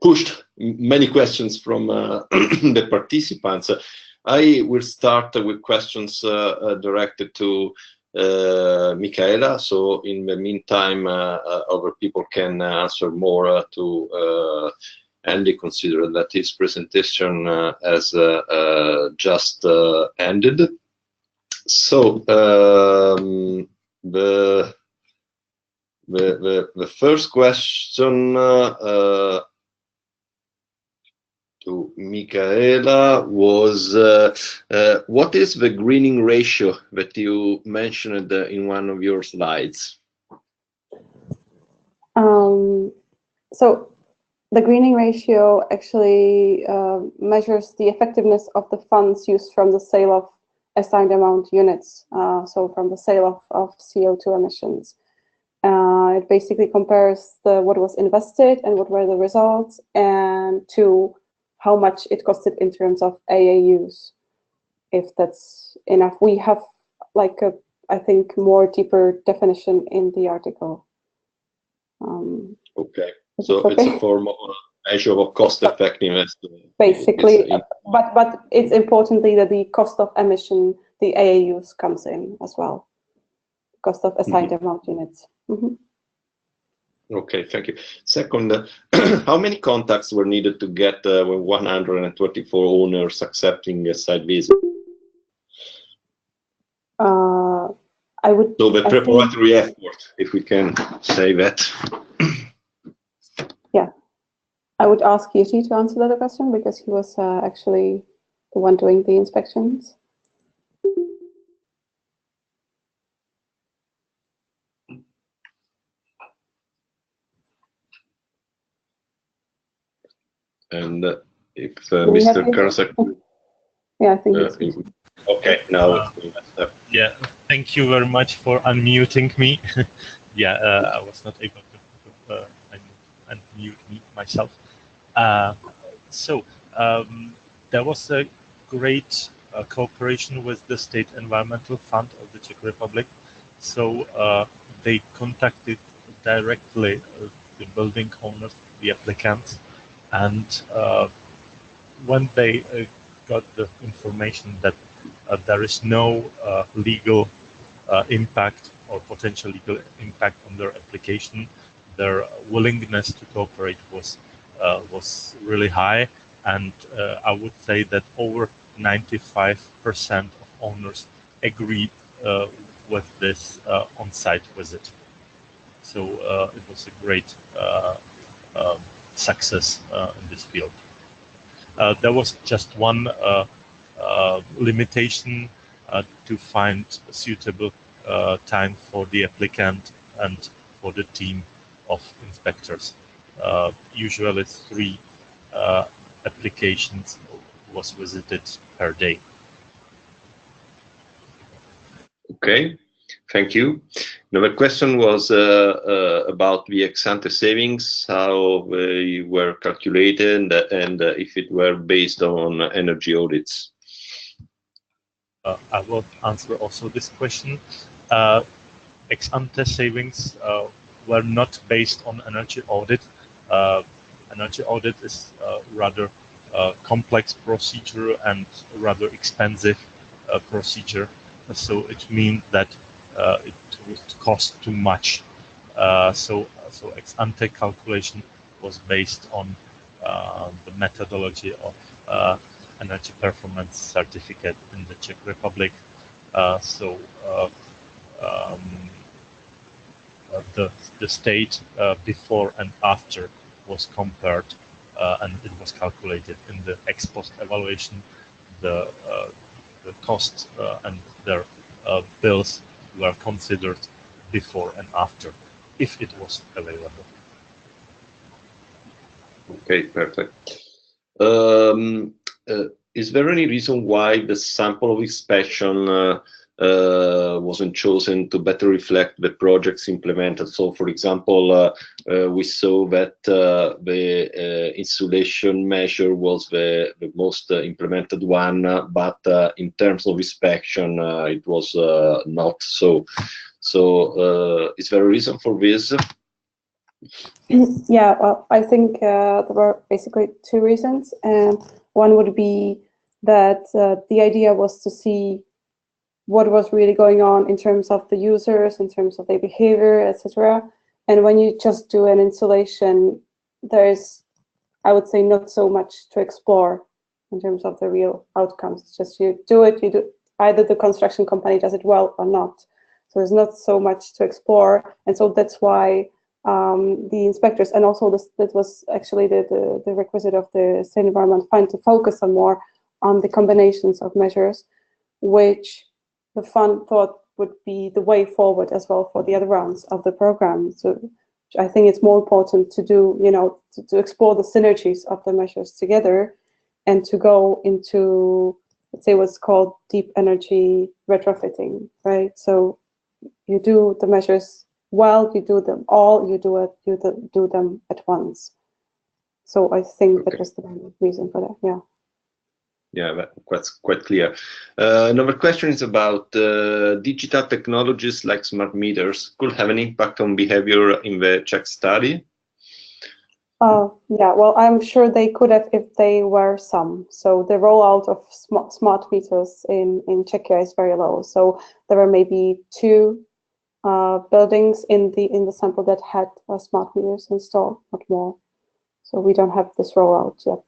pushed many questions from the participants. I will start with questions directed to Michaela. So in the meantime, other people can answer more to Andy, consider that his presentation has just ended. So the first question to Michaela was, what is the greening ratio that you mentioned in one of your slides? So The greening ratio actually measures the effectiveness of the funds used from the sale of assigned amount units, so from the sale of CO2 emissions. It basically compares what was invested and what were the results, and to how much it costed in terms of AAUs, if that's enough. We have like a, I think, more deeper definition in the article. Okay. So it's a form of measure of cost effectiveness. Basically, but it's importantly that the cost of emission, the AAUs, comes in as well. Cost of assigned amount units. Okay, thank you. Second, how many contacts were needed to get 124 owners accepting a site visit? I would. So the preparatory effort, if we can say that. Yeah, I would ask Jiří to answer that question because he was actually the one doing the inspections. And if Mr. Karasek. Yeah, I think okay, now. Yeah, thank you very much for unmuting me. Yeah, I was not able to unmute myself. So there was a great cooperation with the State Environmental Fund of the Czech Republic. So they contacted directly the building owners, the applicants, and when they got the information that there is no legal impact or potential legal impact on their application, their willingness to cooperate was really high, and I would say that over 95% of owners agreed with this on-site visit. So it was a great success in this field. There was just one limitation to find a suitable time for the applicant and for the team of inspectors. Usually 3 applications was visited per day. Okay, thank you. Another question was about the ex-ante savings, how they were calculated, and if it were based on energy audits. I will answer also this question. Ex-ante savings were not based on energy audit. Energy audit is rather complex procedure and rather expensive procedure. So it means that it would cost too much. So ex-ante calculation was based on the methodology of energy performance certificate in the Czech Republic. The state before and after was compared, and it was calculated in the ex post evaluation. The costs and their bills were considered before and after, if it was available. Okay, perfect. Is there any reason why the sample of inspection wasn't chosen to better reflect the projects implemented? So, for example, we saw that the insulation measure was the most implemented one, but in terms of inspection, it was not so. So, is there a reason for this? Yeah, well, I think there were basically 2 reasons. One would be that the idea was to see what was really going on in terms of the users, in terms of their behavior, etc. And when you just do an installation, there's, I would say, not so much to explore in terms of the real outcomes. It's just you do either the construction company does it well or not. So there's not so much to explore, and so that's why the inspectors, and also that was actually the requisite of the State Environment Fund, to focus on more on the combinations of measures, which the fund thought would be the way forward as well for the other rounds of the program. So I think it's more important to do, to explore the synergies of the measures together and to go into, let's say, what's called deep energy retrofitting, right? So you do the measures well, you do them all, you do them at once. So I think that was the main reason for that, yeah. Yeah, that's quite clear. Another question is about digital technologies like smart meters could have an impact on behavior in the Czech study. Yeah, well, I'm sure they could have if they were some. So the rollout of smart meters in Czechia is very low. So there are maybe 2 buildings in the sample that had smart meters installed, not more. So we don't have this rollout yet.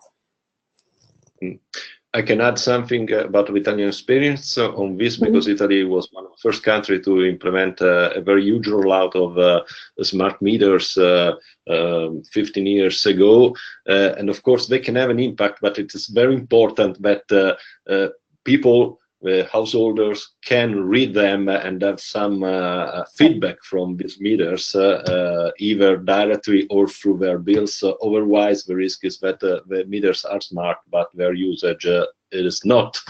I can add something about the Italian experience on this, because Italy was one of the first countries to implement a very huge rollout of smart meters 15 years ago. And of course, they can have an impact, but it is very important that people, householders, can read them and have some feedback from these meters, either directly or through their bills. Otherwise, the risk is that the meters are smart, but their usage is not.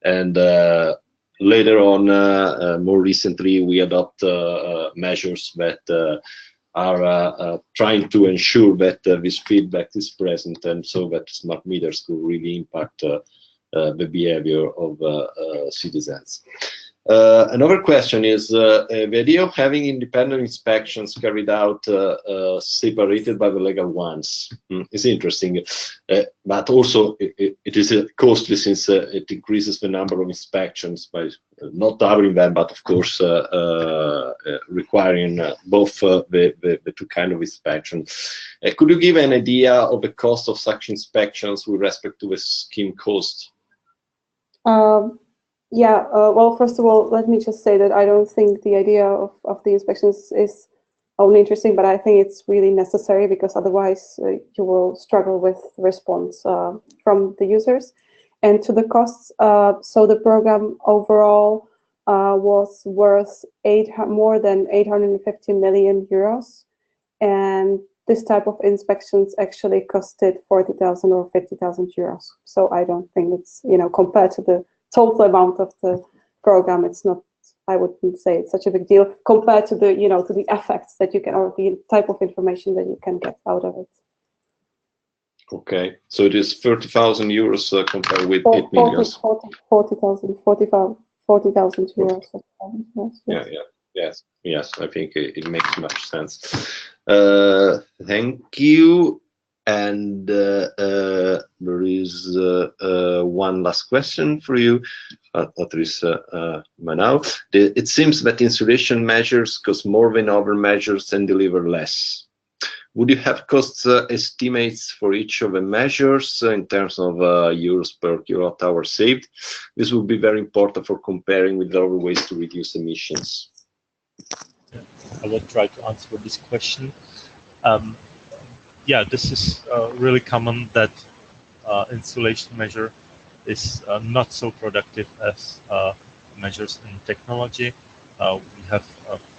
And later on, more recently, we adopt measures that are trying to ensure that this feedback is present, and so that smart meters could really impact the behavior of citizens. Another question is the idea of having independent inspections carried out separated by the legal ones is interesting, but also it is costly, since it increases the number of inspections by not doubling them, but of course requiring both the 2 kinds of inspection. Could you give an idea of the cost of such inspections with respect to the scheme cost? Yeah, well, first of all, let me just say that I don't think the idea of the inspections is only interesting, but I think it's really necessary, because otherwise you will struggle with response from the users. And to the costs, so the program overall was worth more than 850 million euros. And this type of inspections actually costed 40,000 or 50,000 euros. So I don't think it's, compared to the total amount of the program, it's not, I wouldn't say it's such a big deal compared to the, to the effects that you can, or the type of information that you can get out of it. Okay, so it is 30,000 euros compared with 8 million. 40,000 euros. Yes, I think it makes much sense. Thank you. And there is one last question for you, at least now. It seems that insulation measures cost more than other measures and deliver less. Would you have cost estimates for each of the measures in terms of euros per kilowatt hour saved? This would be very important for comparing with other ways to reduce emissions. I will try to answer this question. Yeah, this is really common that insulation measure is not so productive as measures in technology. We have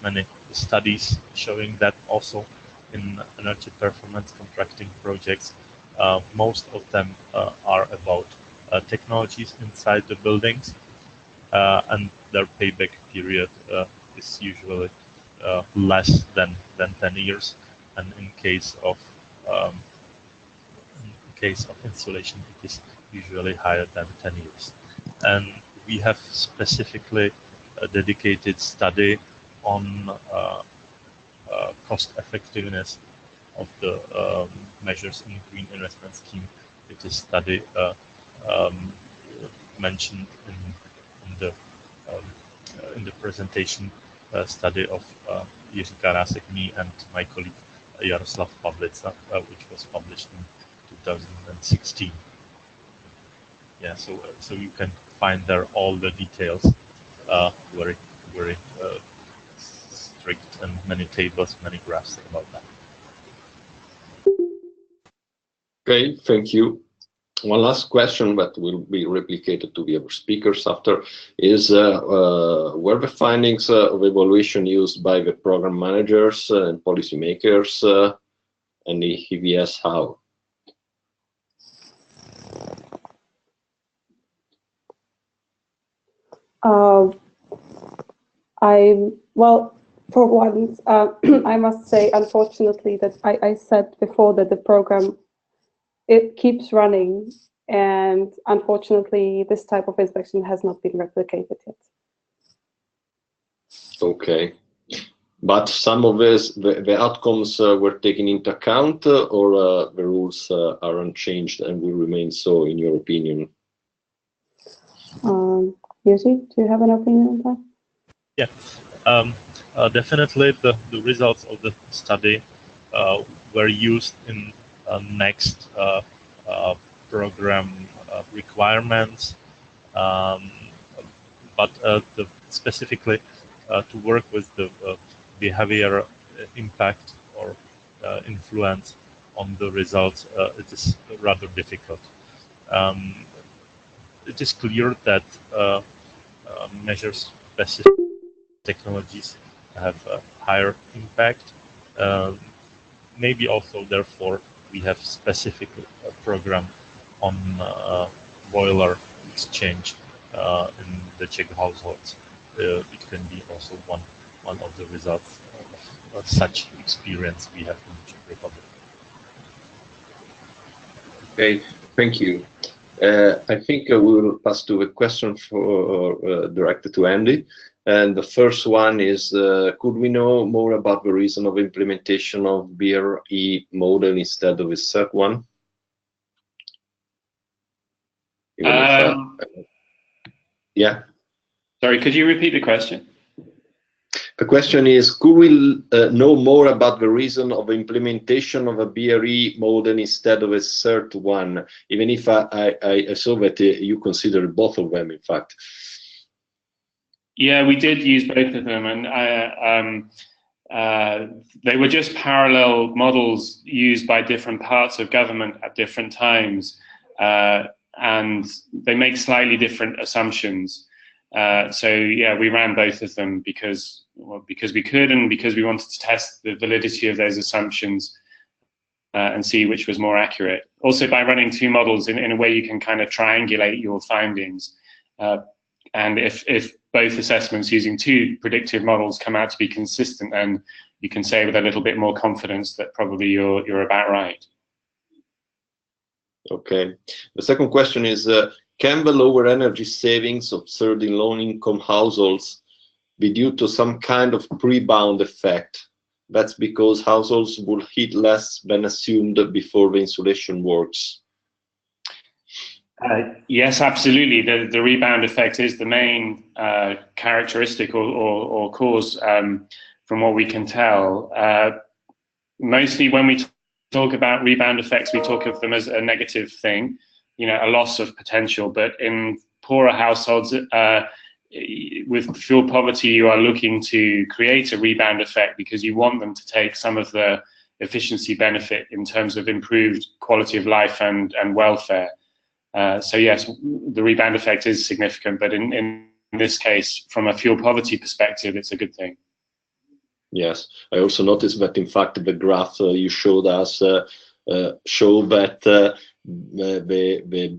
many studies showing that also in energy performance contracting projects. Most of them are about technologies inside the buildings, and their payback period is usually less than 10 years. And in case of insulation, it is usually higher than 10 years. And we have specifically a dedicated study on cost effectiveness of the measures in Green Investment Scheme. It is study mentioned in the presentation, study of Jiří Karásek, me, and my colleague Jaroslav Pavlica, which was published in 2016. Yeah, so you can find there all the details, very strict, and many tables, many graphs about that. Okay, thank you. One last question that will be replicated to the other speakers after is, were the findings of evaluation used by the program managers and policymakers, and if yes, how? Well, for once, I must say, unfortunately, that I said before that the program, it keeps running, and unfortunately, this type of inspection has not been replicated yet. Okay, but some of this, the outcomes were taken into account, or the rules are unchanged and will remain so, in your opinion? Yuji, do you have an opinion on that? Yeah, definitely the results of the study were used in next program requirements, but specifically to work with the behavior impact or influence on the results, it is rather difficult. It is clear that measures specific technologies have a higher impact. Maybe also, therefore, we have specific program on boiler exchange in the Czech households. It can be also one of the results of such experience we have in the Czech Republic. Okay, thank you. I think we will pass to a question for directed to Andy. And the first one is, could we know more about the reason of implementation of BRE model instead of a cert one? Yeah. Sorry, could you repeat the question? The question is, could we know more about the reason of implementation of a BRE model instead of a cert one, even if I saw that you consider both of them, in fact. Yeah, we did use both of them, and they were just parallel models used by different parts of government at different times, and they make slightly different assumptions. So yeah, we ran both of them because we could, and because we wanted to test the validity of those assumptions and see which was more accurate. Also, by running two models in a way, you can kind of triangulate your findings. And if both assessments using two predictive models come out to be consistent, then you can say with a little bit more confidence that probably you're about right. Okay. The second question is, can the lower energy savings observed in low-income households be due to some kind of rebound effect? That's because households will heat less than assumed before the insulation works. Yes, absolutely. The rebound effect is the main characteristic or cause, from what we can tell. Mostly when we talk about rebound effects, we talk of them as a negative thing, a loss of potential. But in poorer households with fuel poverty, you are looking to create a rebound effect because you want them to take some of the efficiency benefit in terms of improved quality of life and welfare. So yes, the rebound effect is significant, but in this case, from a fuel poverty perspective, it's a good thing. Yes, I also noticed that in fact the graph you showed us show that the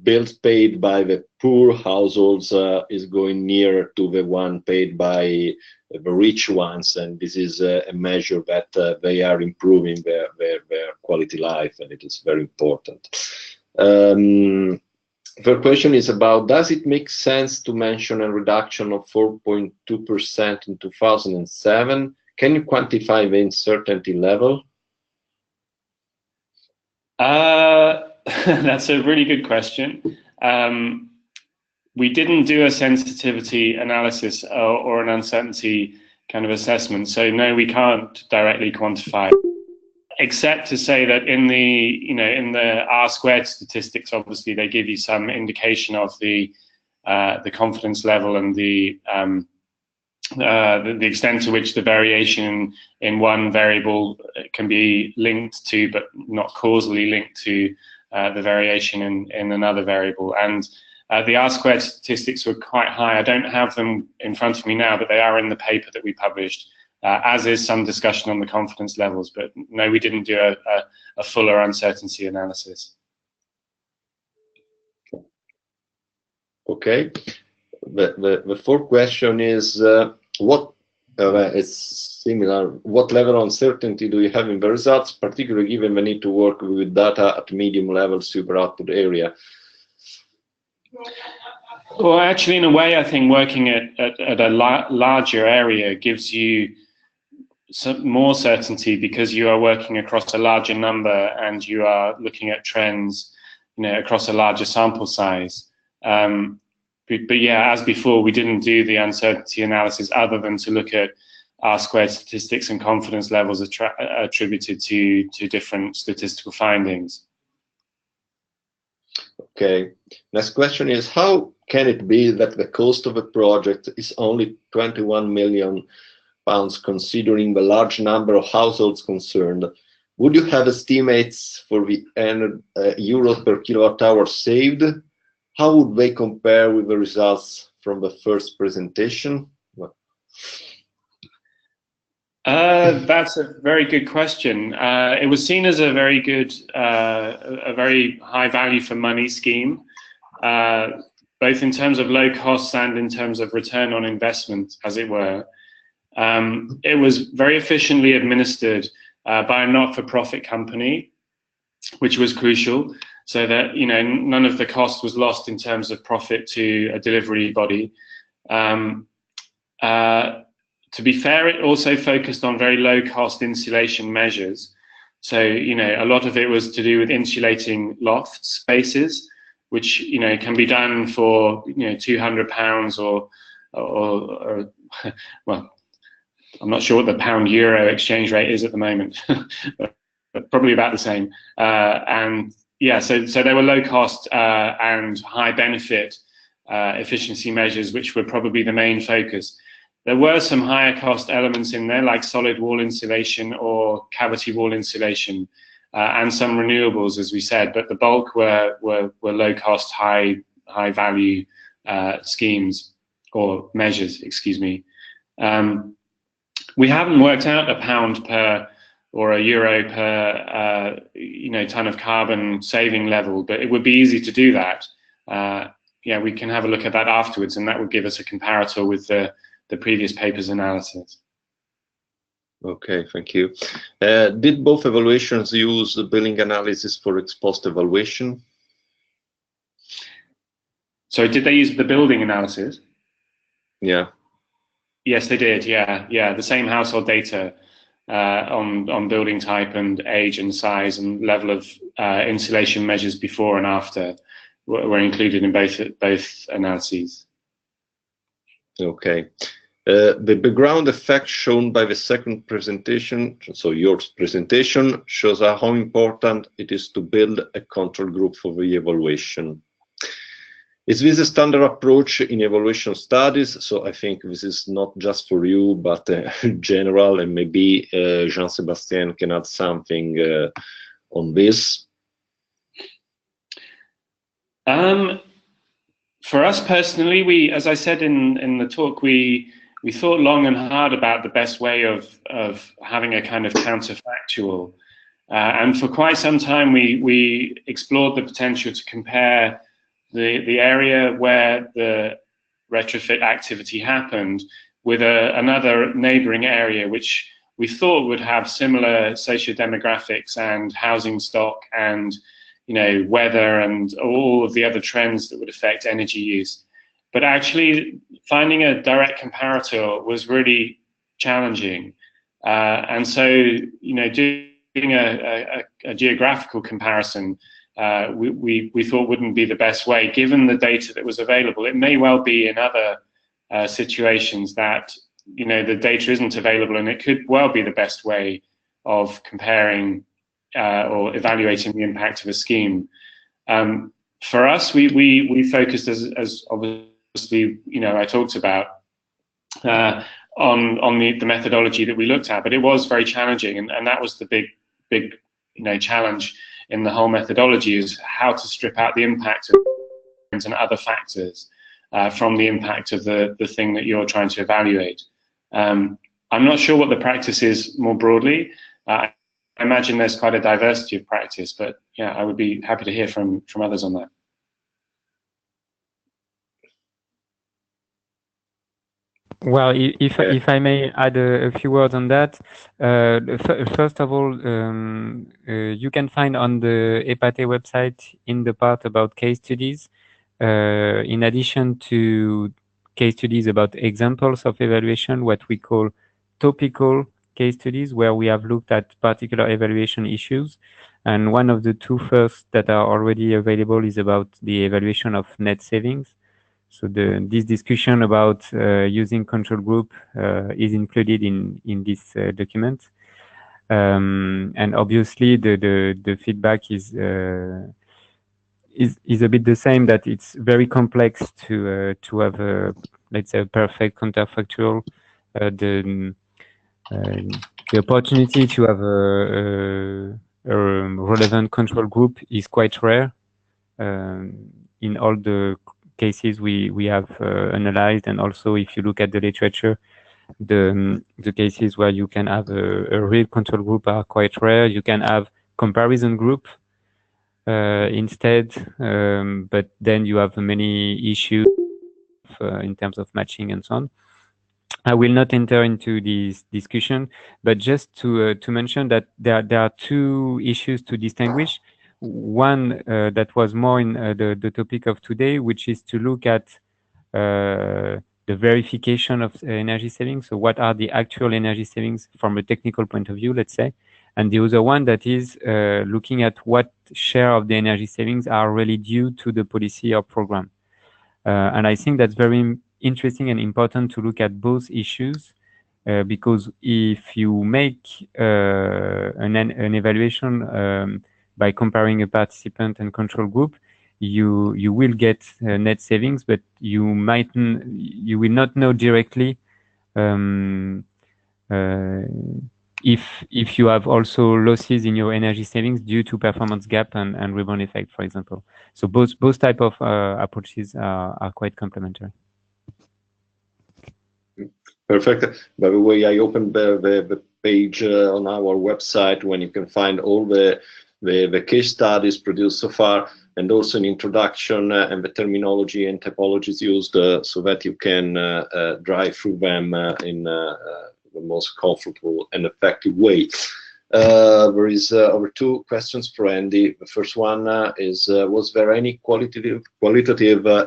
bills paid by the poor households is going nearer to the one paid by the rich ones, and this is a measure that they are improving their quality life, and it is very important. The question is about, does it make sense to mention a reduction of 4.2% in 2007? Can you quantify the uncertainty level? That's a really good question. We didn't do a sensitivity analysis or an uncertainty kind of assessment, so no, we can't directly quantify. Except to say that in the R-squared statistics, obviously they give you some indication of the confidence level and the extent to which the variation in one variable can be linked to, but not causally linked to, the variation in another variable. And the R-squared statistics were quite high. I don't have them in front of me now, but they are in the paper that we published, as is some discussion on the confidence levels. But no, we didn't do a fuller uncertainty analysis. Okay. The fourth question is, it's similar. What level of uncertainty do you have in the results, particularly given the need to work with data at medium level super output area? Well, actually, in a way, I think working at a larger area gives you some more certainty, because you are working across a larger number and you are looking at trends, across a larger sample size. But yeah, as before, we didn't do the uncertainty analysis other than to look at R-squared statistics and confidence levels attributed to different statistical findings. Okay. Next question is, how can it be that the cost of a project is only £21 million considering the large number of households concerned? Would you have estimates for the euros per kilowatt hour saved? How would they compare with the results from the first presentation? That's a very good question. It was seen as a very good, a very high value for money scheme, both in terms of low costs and in terms of return on investment, as it were. It was very efficiently administered by a not-for-profit company, which was crucial, so that none of the cost was lost in terms of profit to a delivery body. To be fair, it also focused on very low-cost insulation measures. So a lot of it was to do with insulating loft spaces, which can be done for £200 or well, I'm not sure what the pound-euro exchange rate is at the moment, but probably about the same. And yeah, so they were low cost and high benefit efficiency measures, which were probably the main focus. There were some higher cost elements in there, like solid wall insulation or cavity wall insulation, and some renewables, as we said, but the bulk were low cost, high value schemes or measures, excuse me. We haven't worked out a pound per or a euro per ton of carbon saving level, but it would be easy to do that. Yeah, we can have a look at that afterwards, and that would give us a comparator with the previous paper's analysis. Okay, thank you. Did both evaluations use the billing analysis for ex-post evaluation? So did they use the building analysis? Yeah. Yes, they did. Yeah. The same household data on building type and age and size and level of insulation measures before and after were included in both analyses. Okay. The background effect shown by the second presentation, so your presentation, shows how important it is to build a control group for the evaluation. Is this a standard approach in evaluation studies? So I think this is not just for you, but general, and maybe Jean-Sébastien can add something on this. For us personally, as I said in the talk, we thought long and hard about the best way of having a kind of counterfactual. And for quite some time, we explored the potential to compare the area where the retrofit activity happened with another neighboring area, which we thought would have similar socio-demographics and housing stock and weather and all of the other trends that would affect energy use. But actually, finding a direct comparator was really challenging. And so, doing a geographical comparison, we thought wouldn't be the best way, given the data that was available. It may well be in other situations that, the data isn't available, and it could well be the best way of comparing or evaluating the impact of a scheme. For us, we focused as obviously, I talked about on the methodology that we looked at, but it was very challenging, and that was the big challenge. in the whole methodology is how to strip out the impact of and other factors from the impact of the thing that you're trying to evaluate. I'm not sure what the practice is more broadly. I imagine there's quite a diversity of practice, but yeah, I would be happy to hear from others on that. Well, if I may add a few words on that, first of all, you can find on the EPATEE website in the part about case studies, in addition to case studies about examples of evaluation, what we call topical case studies, where we have looked at particular evaluation issues. And one of the two first that are already available is about the evaluation of net savings. So this discussion about using control group is included in this document, and obviously the feedback is a bit the same, that it's very complex to have let's say a perfect counterfactual. The opportunity to have a relevant control group is quite rare in all the cases we have analyzed, and also if you look at the literature, the cases where you can have a real control group are quite rare. You can have comparison group instead, but then you have many issues in terms of matching and so on. I will not enter into this discussion, but just to mention that there are two issues to distinguish. One that was more in the topic of today, which is to look at the verification of energy savings. So what are the actual energy savings from a technical point of view, let's say. And the other one that is looking at what share of the energy savings are really due to the policy or program. And I think that's very interesting and important to look at both issues, because if you make an evaluation by comparing a participant and control group, you will get net savings, but you will not know directly if you have also losses in your energy savings due to performance gap and rebound effect, for example. So both type of approaches are quite complementary. Perfect. By the way, I opened the page on our website when you can find all the case studies produced so far, and also an introduction and the terminology and typologies used, so that you can drive through them in the most comfortable and effective way. There is over two questions for Andy. The first one is, was there any qualitative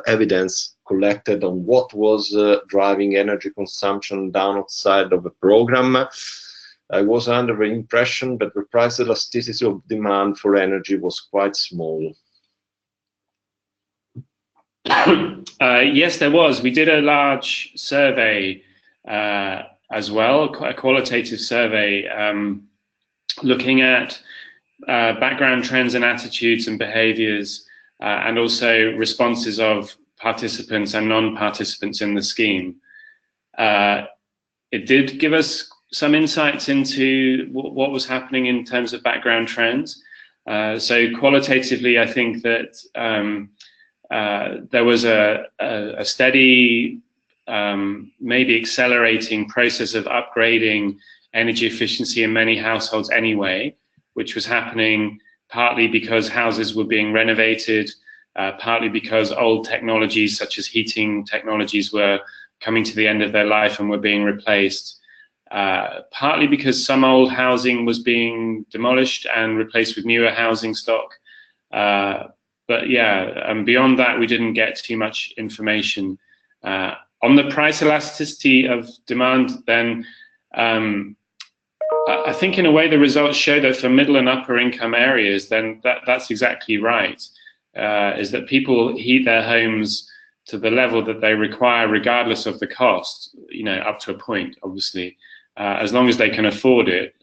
evidence collected on what was driving energy consumption down outside of the program? I was under the impression that the price elasticity of demand for energy was quite small. Yes, there was. We did a large survey as well, a qualitative survey, looking at background trends and attitudes and behaviors, and also responses of participants and non-participants in the scheme. It did give us some insights into what was happening in terms of background trends. So qualitatively, I think that there was a steady, maybe accelerating process of upgrading energy efficiency in many households anyway, which was happening partly because houses were being renovated, partly because old technologies such as heating technologies were coming to the end of their life and were being replaced, partly because some old housing was being demolished and replaced with newer housing stock. But yeah, and beyond that, we didn't get too much information. On the price elasticity of demand, then, I think in a way the results show that for middle and upper income areas, then that's exactly right, is that people heat their homes to the level that they require regardless of the cost, you know, up to a point, obviously, as long as they can afford it.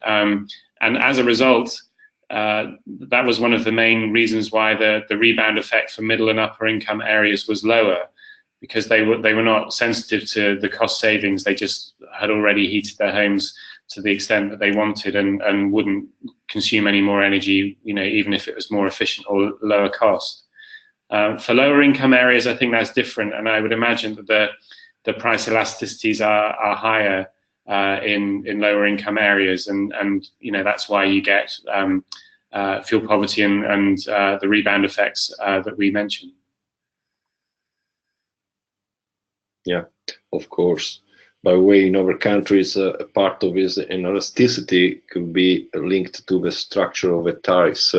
And as a result, that was one of the main reasons why the rebound effect for middle and upper income areas was lower, because they were not sensitive to the cost savings. They just had already heated their homes to the extent that they wanted and wouldn't consume any more energy, even if it was more efficient or lower cost. For lower income areas, I think that's different, and I would imagine that the price elasticities are higher in lower income areas, and that's why you get fuel poverty and the rebound effects that we mentioned. Yeah, of course. By the way, in other countries, a part of this inelasticity could be linked to the structure of the tariffs,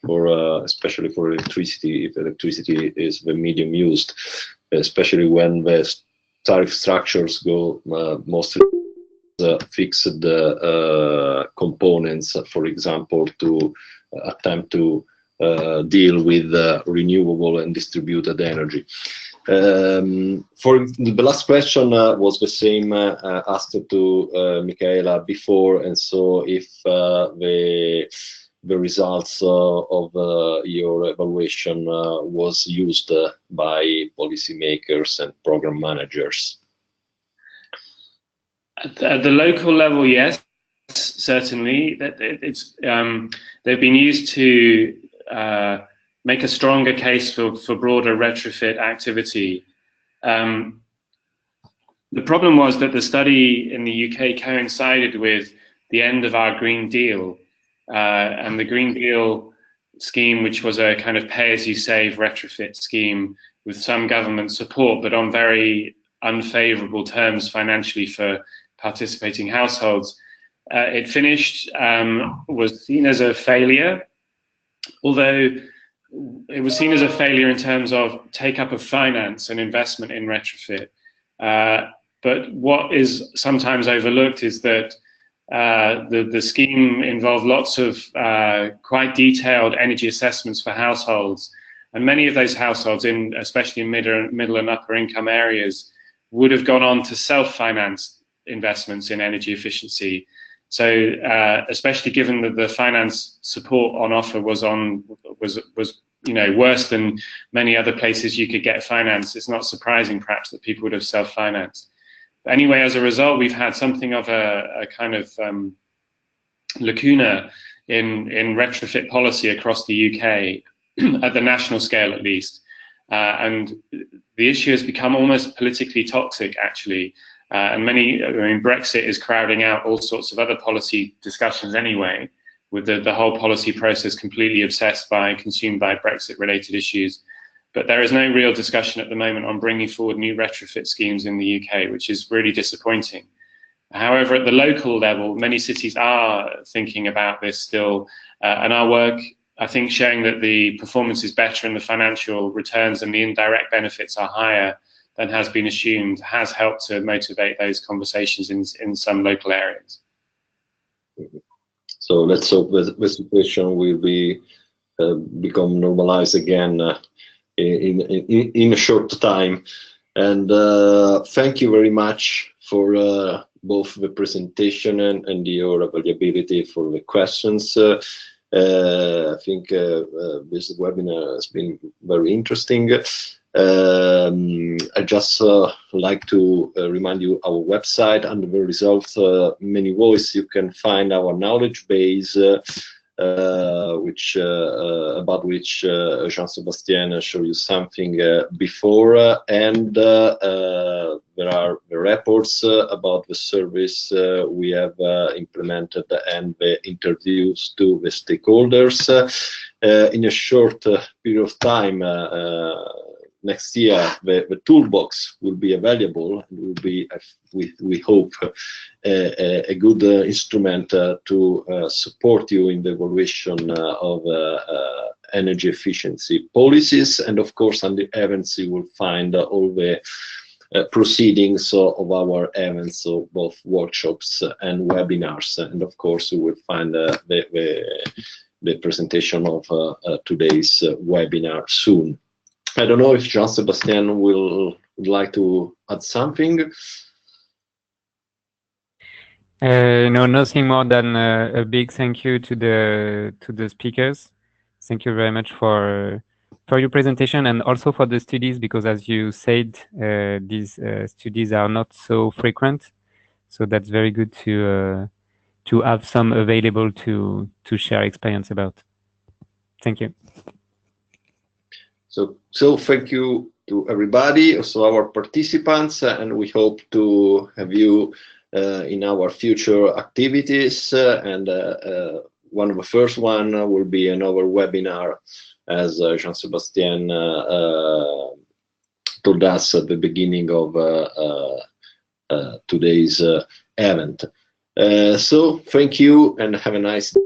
especially for electricity, if electricity is the medium used, especially when the tariff structures go mostly fixed components, for example, to attempt to deal with renewable and distributed energy. For the last question was the same asked to Michaela before, and so if the results of your evaluation was used by policymakers and program managers. At the local level, yes, certainly. They've been used to make a stronger case for broader retrofit activity. The problem was that the study in the UK coincided with the end of our Green Deal, and the Green Deal scheme, which was a kind of pay-as-you-save retrofit scheme with some government support, but on very unfavourable terms financially for participating households. It finished, was seen as a failure, although it was seen as a failure in terms of take-up of finance and investment in retrofit. But what is sometimes overlooked is that the scheme involved lots of quite detailed energy assessments for households, and many of those households, especially in middle and upper income areas, would have gone on to self-finance investments in energy efficiency. So especially given that the finance support on offer was worse than many other places you could get finance, it's not surprising perhaps that people would have self-financed. Anyway, as a result, we've had something of a kind of lacuna in retrofit policy across the UK, at the national scale at least. And the issue has become almost politically toxic, actually. And Brexit is crowding out all sorts of other policy discussions anyway, with the whole policy process completely consumed by Brexit-related issues. But there is no real discussion at the moment on bringing forward new retrofit schemes in the UK, which is really disappointing. However, at the local level, many cities are thinking about this still, and our work, I think, showing that the performance is better and the financial returns and the indirect benefits are higher than has been assumed, has helped to motivate those conversations in some local areas. So let's hope that the situation will become normalized again in a short time. And thank you very much for both the presentation and your availability for the questions. I think this webinar has been very interesting. I just like to remind you our website. Under the results menu voice, you can find our knowledge base, about which Jean-Sébastien showed you something before, and there are the reports about the service we have implemented and the interviews to the stakeholders. In a short period of time, next year, the toolbox will be available and will be, we hope, a good instrument to support you in the evaluation of energy efficiency policies. And of course, on the events, you will find all the proceedings of our events, so both workshops and webinars. And of course, you will find the presentation of today's webinar soon. I don't know if Jean-Sébastien would like to add something. No, nothing more than a big thank you to the speakers. Thank you very much for your presentation and also for the studies, because as you said, these studies are not so frequent. So that's very good to to have some available to share experience about. Thank you. So thank you to everybody, also our participants, and we hope to have you in our future activities. And one of the first one will be another webinar, as Jean-Sébastien told us at the beginning of today's event. So thank you and have a nice day.